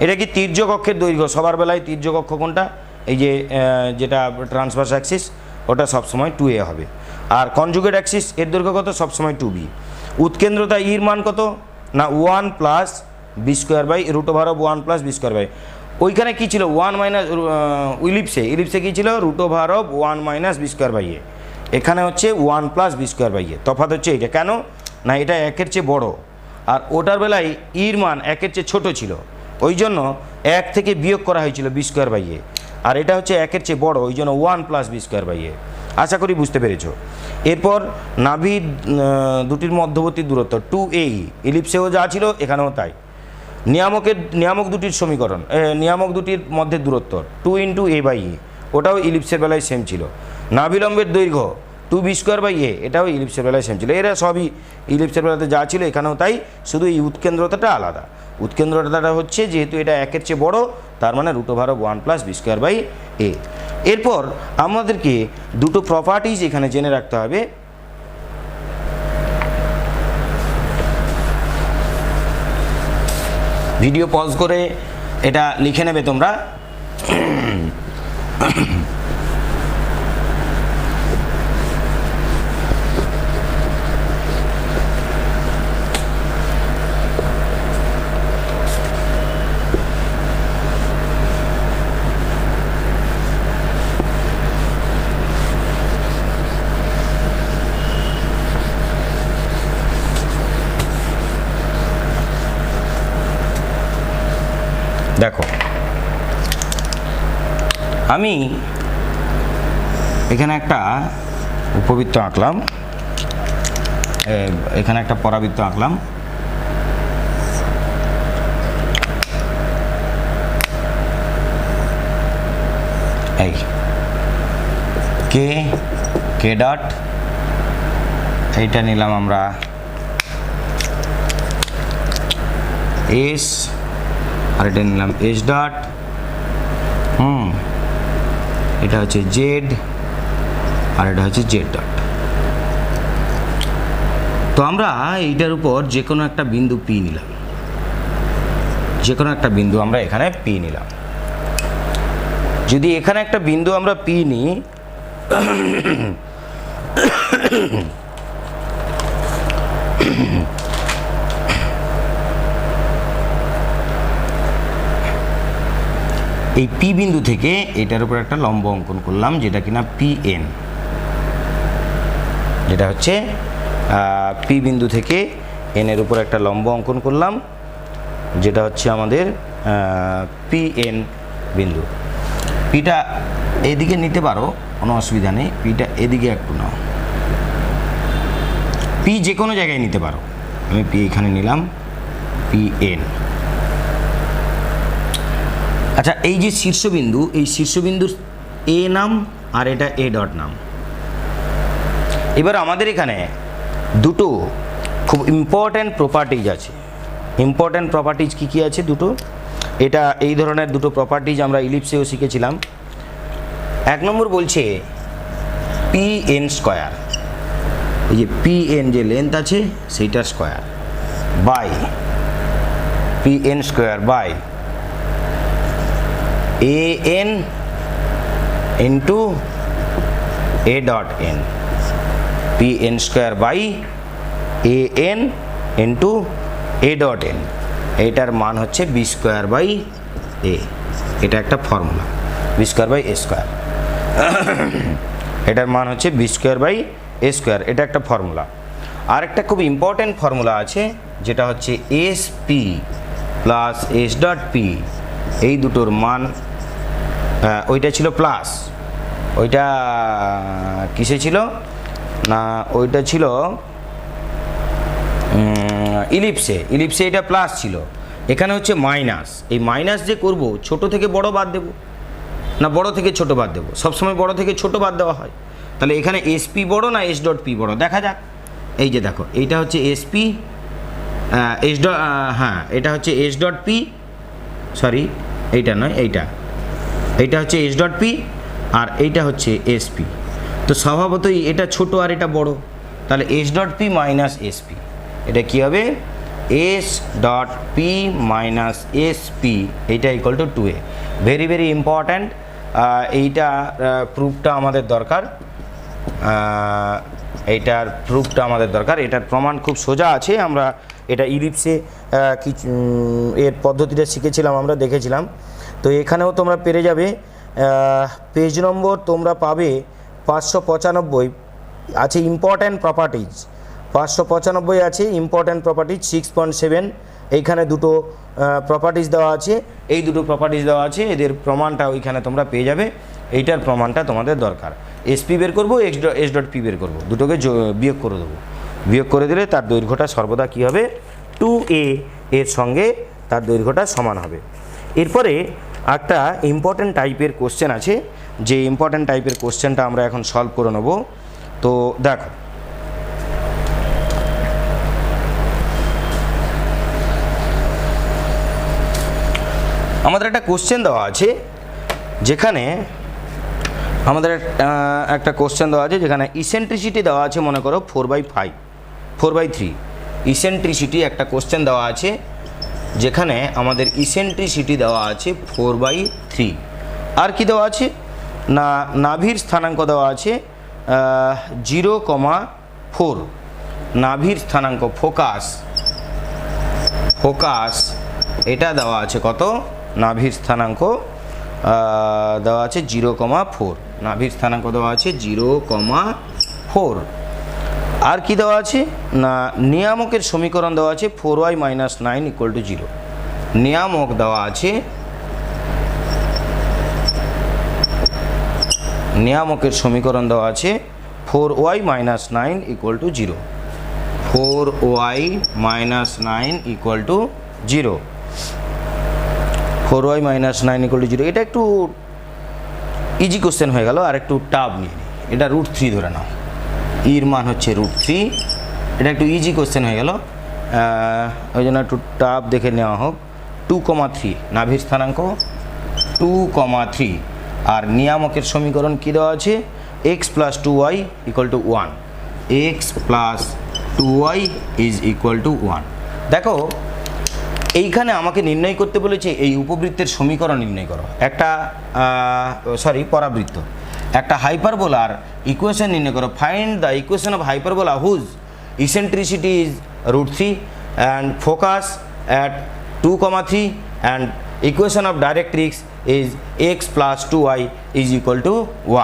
এটা কি তির্যক অক্ষের দৈর্ঘ্য, সবার বেলায় তির্যক অক্ষ কোনটা, এই যে যেটা ট্রান্সভার্স অ্যাক্সিস ওটা সবসময় 2a হবে, আর কনজুগেট অ্যাক্সিস এর দৈর্ঘ্য কত, সবসময় 2b। উৎকেন্দ্রতা ইর মান কত না 1 plus b square by root over of 1 plus b square by, ওইখানে কী ছিল 1 মাইনাস ইলিপসে কী ছিল root over of 1 minus b square by a, এখানে হচ্ছে 1 plus b square by a. তফাৎ হচ্ছে এটা, কেন না এটা একের চেয়ে বড়, আর ওটার বেলায় ইর মান একের চেয়ে ছোটো ছিল, ওই জন্য 1 থেকে বিয়োগ করা হয়েছিল বি স্কোয়ার বাই এ, আর এটা হচ্ছে একের চেয়ে বড়, ওই জন্য 1 প্লাস বি স্কোয়ার বাই এ। আশা করি বুঝতে পেরেছো। এরপর নাভি দুটির মধ্যবর্তী দূরত্ব 2a, ইলিপসেও যা ছিল এখানেও তাই। নিয়ামক দুটির সমীকরণ, নিয়ামক দুটির মধ্যে দূরত্ব 2 ইন্টু এ বাই এ, ওটাও ইলিপসের বেলায় সেম ছিল। নাভিলম্বের দৈর্ঘ্য 2b স্কোয়ার বাই এ, এটাও ইলিপসের বেলায় সেম ছিল। এরা সবই ইলিপসের বেলাতে যা ছিল এখানেও তাই, শুধু এই উৎকেন্দ্রতাটা আলাদা। উৎকেন্দ্রতাটা হচ্ছে যেহেতু এটা একের চেয়ে বড়, তার মানে root over of 1 plus b square by a. এরপর আমাদেরকে দুটো প্রপার্টিজ এখানে জেনে রাখতে হবে। ভিডিও পজ করে এটা লিখে নেবে তোমরা। দেখো আমি এখানে একটা উপবৃত্ত আঁকলাম, এখানে একটা পরাবৃত্ত আঁকলাম, এই কে ডট, এইটা নিলাম আমরা এস, আর এটা নিলাম এস ডট, এটা হচ্ছে জেড, আর এটা হচ্ছে জেড ডট। তো আমরা এইটার উপর যে কোনো একটা বিন্দু পি নিলাম, যে কোনো একটা বিন্দু আমরা এখানে পি নিলাম। যদি এখানে একটা বিন্দু আমরা পি নিই, এই পি বিন্দু থেকে এটার উপর একটা লম্ব অঙ্কন করলাম, যেটা কিনা পি এন, যেটা হচ্ছে পি বিন্দু থেকে এন এর উপর একটা লম্ব অঙ্কন করলাম, যেটা হচ্ছে আমাদের পি এন বিন্দু। পিটা এদিকে নিতে পারো, কোনো অসুবিধা নেই, পিটা এদিকে একটু নাও, পি যে কোনো জায়গায় নিতে পারো, আমি পি এখানে নিলাম, পি এন। আচ্ছা, এই যে শীর্ষবিন্দু, এই শীর্ষবিন্দুর এ নাম আর এটা এ ডট নাম। এবার আমাদের এখানে দুটো খুব ইম্পর্ট্যান্ট প্রপার্টিজ আছে। ইম্পর্ট্যান্ট প্রপার্টিজ কী কী আছে দুটো? এটা এই ধরনের দুটো প্রপার্টিজ আমরা ইলিপসেও শিখেছিলাম। এক নম্বর বলছে পি এন স্কোয়ার, এই যে পি এন যে লেন্থ আছে সেইটার square, by p n square by a n into a dot n, p n square by a n into a dot n. এইটার মান হচ্ছে বি স্কোয়ার বাই এ, এটা একটা formula, b square by a square. এটার মান হচ্ছে b square by a square, এটা একটা ফর্মুলা। আর একটা খুব ইম্পর্ট্যান্ট ফর্মুলা আছে, যেটা হচ্ছে S P plus S dot P, এই দুটোর মান, ওইটা ছিল প্লাস, ওইটা কিসে ছিল না, ওইটা ছিল ইলিপসে, ইলিপসে এটা প্লাস ছিল, এখানে হচ্ছে মাইনাস। এই মাইনাস যে করব, ছোট থেকে বড় বাদ দেব না বড় থেকে ছোট বাদ দেব? সবসময় বড় থেকে ছোট বাদ দেওয়া হয়। তাহলে এখানে এসপি বড় না এস ডট পি বড়, দেখা যাক। এই যে দেখো, এইটা হচ্ছে এসপি, এস ডট, হ্যাঁ এটা হচ্ছে এস ডট পি, সরি এইটা নয়, এইটা হচ্ছে এস ডট পি আর এইটা হচ্ছে এসপি। তো স্বভাবতই এটা ছোট আর এটা বড়, তাহলে S dot P minus SP, এটা কী হবে? S dot P minus SP, এইটা equal to 2a। Very very important, এইটা প্রুফটা আমাদের দরকার, এইটার প্রুফটা আমাদের দরকার। এটার প্রমাণ খুব সোজা আছে, আমরা এটা ইলিপসে কিছু এর পদ্ধতিটা শিখেছিলাম, আমরা দেখেছিলাম। তো এখানেও তোমরা পেরে যাবে, পেজ নম্বর তোমরা পাবে 595 আছে ইম্পর্ট্যান্ট প্রপার্টিজ, 595 আছে ইম্পর্ট্যান্ট প্রপার্টিজ 6.7। এইখানে দুটো প্রপার্টিজ দেওয়া আছে, এই দুটো প্রপার্টিজ দেওয়া আছে, এদের প্রমাণটা ওইখানে তোমরা পেয়ে যাবে। এইটার প্রমাণটা তোমাদের দরকার। এসপি বের করবো, এস ডট পি বের করবো, দুটোকে বিয়োগ করে দেবো। বিয়োগ করে দিলে তার দৈর্ঘ্যটা সর্বদা কী হবে? 2a এর সঙ্গে তার দৈর্ঘ্যটা সমান হবে। এরপরে একটা ইম্পর্ট্যান্ট টাইপের কোশ্চেন আছে, যে ইম্পর্ট্যান্ট টাইপের কোশ্চেনটা আমরা এখন সলভ করে নেব। তো দেখো, আমাদের একটা কোশ্চেন দেওয়া আছে, যেখানে আমাদের একটা কোশ্চেন দেওয়া আছে, যেখানে ইসেন্ট্রিসিটি দেওয়া আছে, মনে করো 4/5, 4/3 ইসেন্ট্রিসিটি একটা কোশ্চেন দেওয়া আছে, যেখানে আমাদের ইসেন্ট্রিসিটি দেওয়া আছে 4/3। আর কি দেওয়া আছে না, নাভির স্থানাঙ্ক দেওয়া আছে 0,4, নাভির স্থানাঙ্ক ফোকাস এটা দেওয়া আছে কত? নাভির স্থানাঙ্ক দেওয়া আছে 0,4, নাভির স্থানাঙ্ক দেওয়া আছে 0,4। আর কি দেওয়া আছে না, নিয়ামকের সমীকরণ দেওয়া আছে 4y - 9 = 0। নিয়ামক দেওয়া আছে, নিয়ামকের সমীকরণ দেওয়া আছে 4y - 9 = 0, 4y - 9 = 0, 4y - 9 = 0। এটা একটু ইজি কোশ্চেন হয়ে গেল। আর একটু টাফ নিয়ে নিই, এটা √3 ধরে নাও, এর মান হচ্ছে √3। এটা একটু ইজি কোশ্চেন হয়ে গেল, ওই জন্য একটু টাফ দেখে নেওয়া হোক। 2,3 নাভির স্থানাঙ্ক 2,3, আর নিয়ামকের সমীকরণ কী দেওয়া আছে? x + 2y = 1, x + 2y = 1। দেখো, এইখানে আমাকে নির্ণয় করতে বলেছে এই উপবৃত্তের সমীকরণ নির্ণয় করো, একটা পরাবৃত্ত। একটা হাইপারবোলার ইকুয়েশন নির্ণয় করো, find the equation of hyperbola whose eccentricity is √3 and focus at 2,3 and equation of directrix is x + 2y =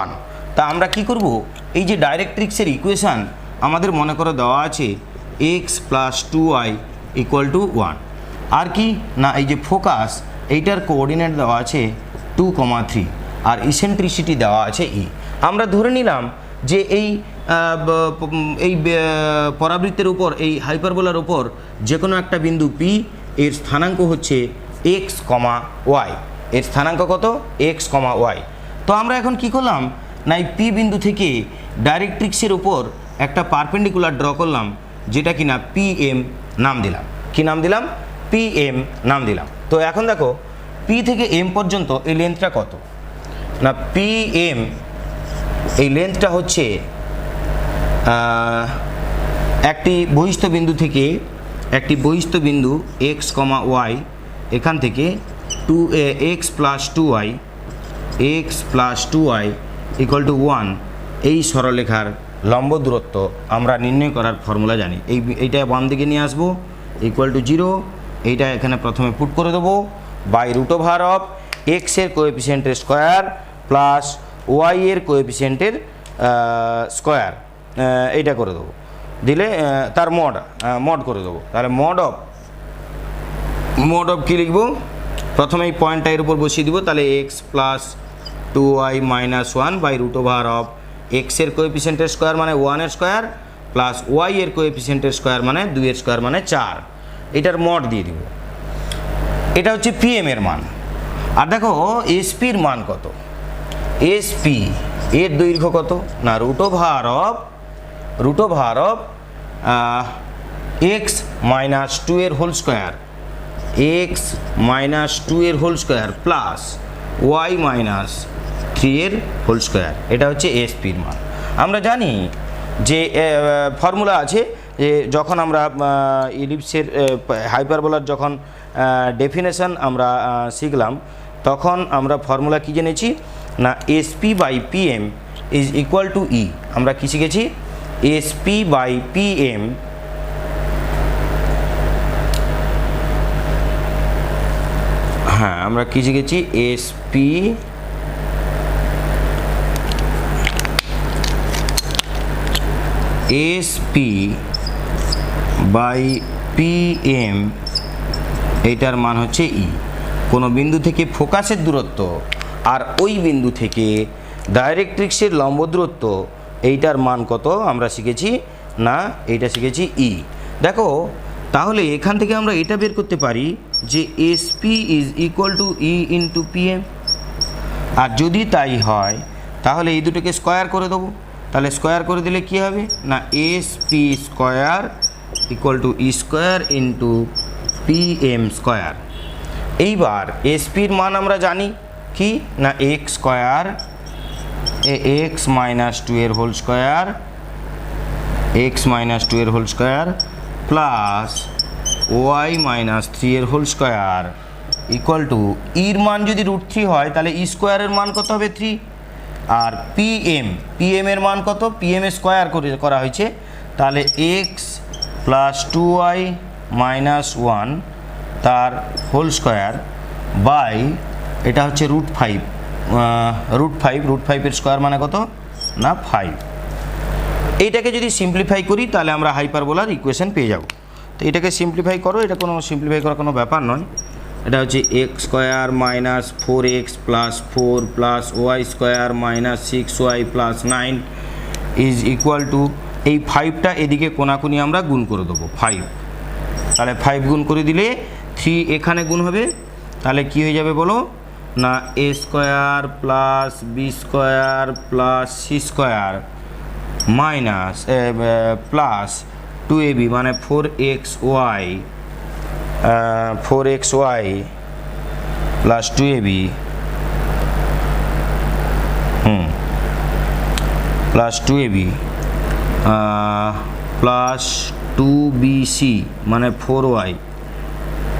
1। তা আমরা কি করব, এই যে ডাইরেক্ট্রিক্সের ইকুয়েশান আমাদের মনে করে দেওয়া আছে x + 2y = 1, আর কি না এই যে ফোকাস এইটার কোঅর্ডিনেট দেওয়া আছে 2,3 আর ইসেন্ট্রিসিটি দেওয়া আছে e। আমরা ধরে নিলাম যে এই পরাবৃত্তের উপর, এই হাইপারবোলার উপর যে কোনো একটা বিন্দু p, এর স্থানাঙ্ক হচ্ছে x, y, এর স্থানাঙ্ক কত x, y। তো আমরা এখন কি করলাম না এই p বিন্দু থেকে ডাইরেক্ট্রিক্সের উপর একটা পারপেন্ডিকুলার ড্র করলাম, যেটা কিনা PM নাম দিলাম। কি নাম দিলাম? PM নাম দিলাম। তো এখন দেখো p থেকে m পর্যন্ত এই লেন্থটা কত না, PM এই লেন্থটা হচ্ছে একটি বহিস্থ বিন্দু থেকে, একটি বহিস্থ বিন্দু x, y, এখান থেকে x + 2y = 1 এই সরলরেখার লম্ব দূরত্ব আমরা নির্ণয় করার ফর্মুলা জানি। এইটা বাম দিকে নিয়ে আসবো, =0। এইটা এখানে প্রথমে পুট করে দেবো √(x) এর কোএফিসিয়েন্টের স্কোয়ার প্লাস y এর কোএফিসিয়েন্টের স্কোয়ার, এইটা করে দেবো, দিলে তার মড করে দেবো। তাহলে মড অফ কী লিখবো, প্রথমে এই পয়েন্টটা এর উপর বসিয়ে দিব, তাহলে x + 2y - 1 √(x) এর কোএফিসিয়েন্টের স্কোয়ার মানে 1 এর স্কোয়ার প্লাস y এর কোএফিসিয়েন্টের স্কোয়ার মানে 2 এর স্কোয়ার মানে 4, এটার মড দিয়ে দিব। এটা হচ্ছে PM এর মান। আর দেখো SP এর মান কত, SP এর দৈর্ঘ্য কত না √(x - 2 এর হোল স্কোয়ার, x - 2 এর হোল স্কোয়ার প্লাস y - 3 এর হোল স্কোয়ার, এটা হচ্ছে SP এর মান। আমরা জানি যে ফর্মুলা আছে যে যখন আমরা ইলিপসের হাইপারবোলার যখন ডেফিনেশন আমরা শিখলাম, তখন আমরা ফর্মুলা কি জেনেছি না SP/PM = E। আমরা কি শিখেছি? SP/PM হ্যাঁ, আমরা কি শিখেছি? SP/PM এইটার মান হচ্ছে E। কোনো বিন্দু থেকে ফোকাসের দূরত্ব আর ওই বিন্দু থেকে ডাইরেক্ট্রিক্সের লম্ব দূরত্ব, এইটার মান কত আমরা শিখেছি না এইটা শিখেছি E। দেখো তাহলে এখান থেকে আমরা এটা বের করতে পারি যে SP = E × PM। আর যদি তাই হয় তাহলে এই দুটোকে স্কোয়ার করে দেবো, তাহলে স্কোয়ার করে দিলে কি হবে না SP² = E² × PM²। এইবার SP এর মান আমরা জানি কি না x² x - 2 এর হোল স্কোয়ার প্লাস y - 3 এর হোল স্কোয়ার = এর মান যদি √3 হয় তাহলে E² এর মান কত হবে 3, আর PM এর মান কত, PM এর স্কোয়ার করা হয়েছে, তাহলে x + 2y - 1 তার হোল স্কোয়ার বাই এটা হচ্ছে √5 √5 এর স্কোয়ার মানে কত না 5। এইটাকে যদি সিম্পলিফাই করি তাহলে আমরা হাইপারবোলার ইকুয়েশন পেয়ে যাব। তো এটাকে সিম্পলিফাই করো, এটা কোনো সিম্পলিফাই করার কোনো ব্যাপার নয়। এটা হচ্ছে x² - 4x + 4 plus y² - 6y + 9 = এই 5টা এদিকে কোনাকুনি আমরা গুণ করে দেবো 5, তাহলে 5 গুণ করে দিলে 3 এখানে গুণ হবে, তাহলে কি হয়ে যাবে বলো না a² + b² + c² minus plus 2ab মানে 4xy plus 2ab plus 2ab plus 2bc মানে 4y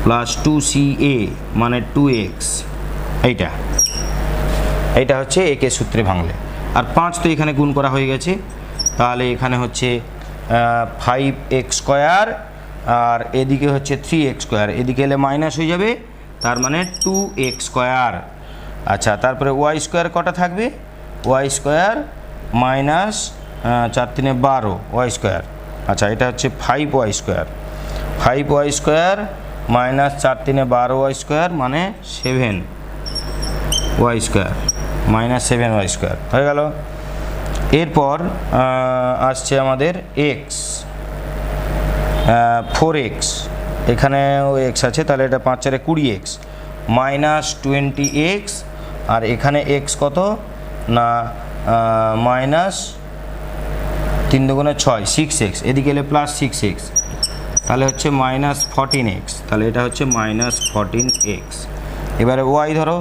প্লাস 2ca মানে 2x। এইটা হচ্ছে একে সূত্রে ভাঙলে। আর 5 তো এখানে গুণ করা হয়ে গেছে, তাহলে এখানে হচ্ছে 5x স্কোয়ার আর এদিকে হচ্ছে 3x স্কোয়ার, এদিকে এলে মাইনাস হয়ে যাবে, তার মানে 2x স্কোয়ার। আচ্ছা, তারপরে ওয়াই স্কোয়ার কটা থাকবে, y square minus 4 3 12 y square. আচ্ছা, এটা হচ্ছে 5y square, 5y square minus 4 3 12 y square মানে 7y square minus 7y square হয়ে গেল। এরপর আসছে আমাদের x, 4x, এখানেও x আছে, তাহলে এটা 5 4 20x মাইনাস 20x, আর এখানে x কত না মাইনাস 3 দুগুণে 6 6x, এদিকে এলে প্লাস 6x, তাহলে হচ্ছে মাইনাস 14x, তাহলে এটা হচ্ছে মাইনাস 14x। এবারে y ধরো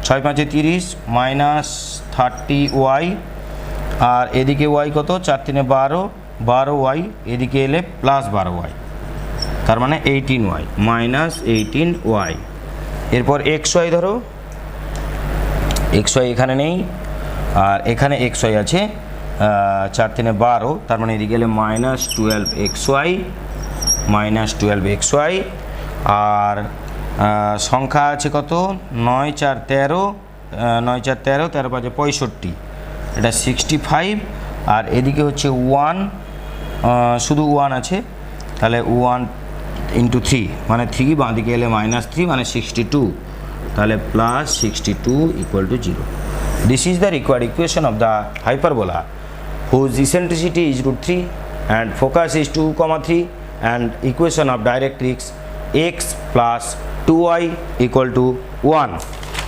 6 5 30 মাইনাস 30y, আর এদিকে y কত 4 3 12 12y, এদিকে এলে প্লাস 12y, তার মানে 18y মাইনাস 18y। এরপর xy ধরো, xy এখানে নেই, আর এখানে xy আছে 4 3 12, তার মানে এদিকে এলে মাইনাস 12xy মাইনাস 12xy। আর সংখ্যা আছে কত 9 4 13, 9 4 13, 13 5 65, এটা 65, আর এদিকে হচ্ছে 1, শুধু 1 আছে, তাহলে 1 ইন্টু 3 মানে 3, বাঁ দিকে এলে মাইনাস 3 মানে 62, তাহলে plus 62 equal to 0। This is the required equation of the hyperbola whose eccentricity is √3 and focus is 2,3 and equation of directrix x plus 2y equal to 1।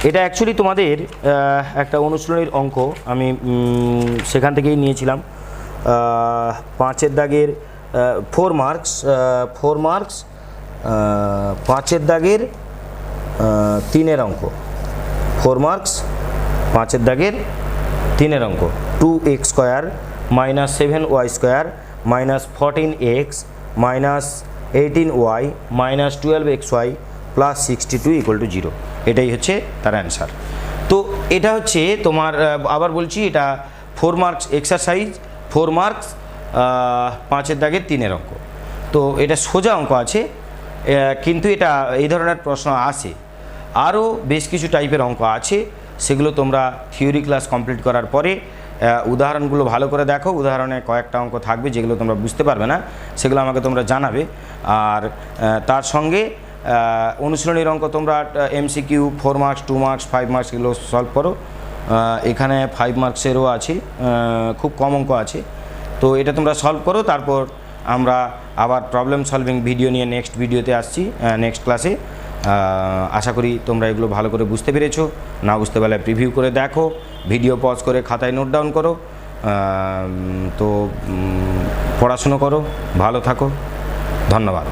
এটা অ্যাকচুয়ালি তোমাদের একটা অনুশীলনীর অঙ্ক, আমি সেখান থেকেই নিয়েছিলাম। 5 দাগের 4 মার্কস, 5 দাগের 3 অঙ্ক, 4 মার্কস 5 দাগের 3 অঙ্ক, 2x square minus 7y square minus 14x minus 18y minus 12xy plus 62 equal to 0, এটাই হচ্ছে তার অ্যান্সার। তো এটা হচ্ছে তোমার, আবার বলছি, এটা 4 মার্কস এক্সারসাইজ, 4 মার্কস 5 দাগের 3 অঙ্ক। তো এটা সোজা অঙ্ক আছে, কিন্তু এটা এই ধরনের প্রশ্ন আসে। আরও বেশ কিছু টাইপের অঙ্ক আছে, সেগুলো তোমরা থিওরি ক্লাস কমপ্লিট করার পরে উদাহরণগুলো ভালো করে দেখো, উদাহরণে কয়েকটা অঙ্ক থাকবে যেগুলো তোমরা বুঝতে পারবে না, সেগুলো আমাকে তোমরা জানাবে। আর তার সঙ্গে অনুশীলনীর অঙ্ক তোমরা এমসিকিউ 4 মার্কস 2 মার্কস 5 মার্কস এগুলো সলভ করো। এখানে 5 মার্কসেরও আছে, খুব কম অঙ্ক আছে, তো এটা তোমরা সলভ করো। তারপর আমরা আবার প্রবলেম সলভিং ভিডিও নিয়ে নেক্সট ভিডিওতে আসছি, নেক্সট ক্লাসে। আশা করি তোমরা এগুলো ভালো করে বুঝতে পেরেছো, না বুঝতে পারলে প্রিভিউ করে দেখো, ভিডিও পজ করে খাতায় নোট ডাউন করো। তো পড়াশুনো করো, ভালো থাকো, ধন্যবাদ।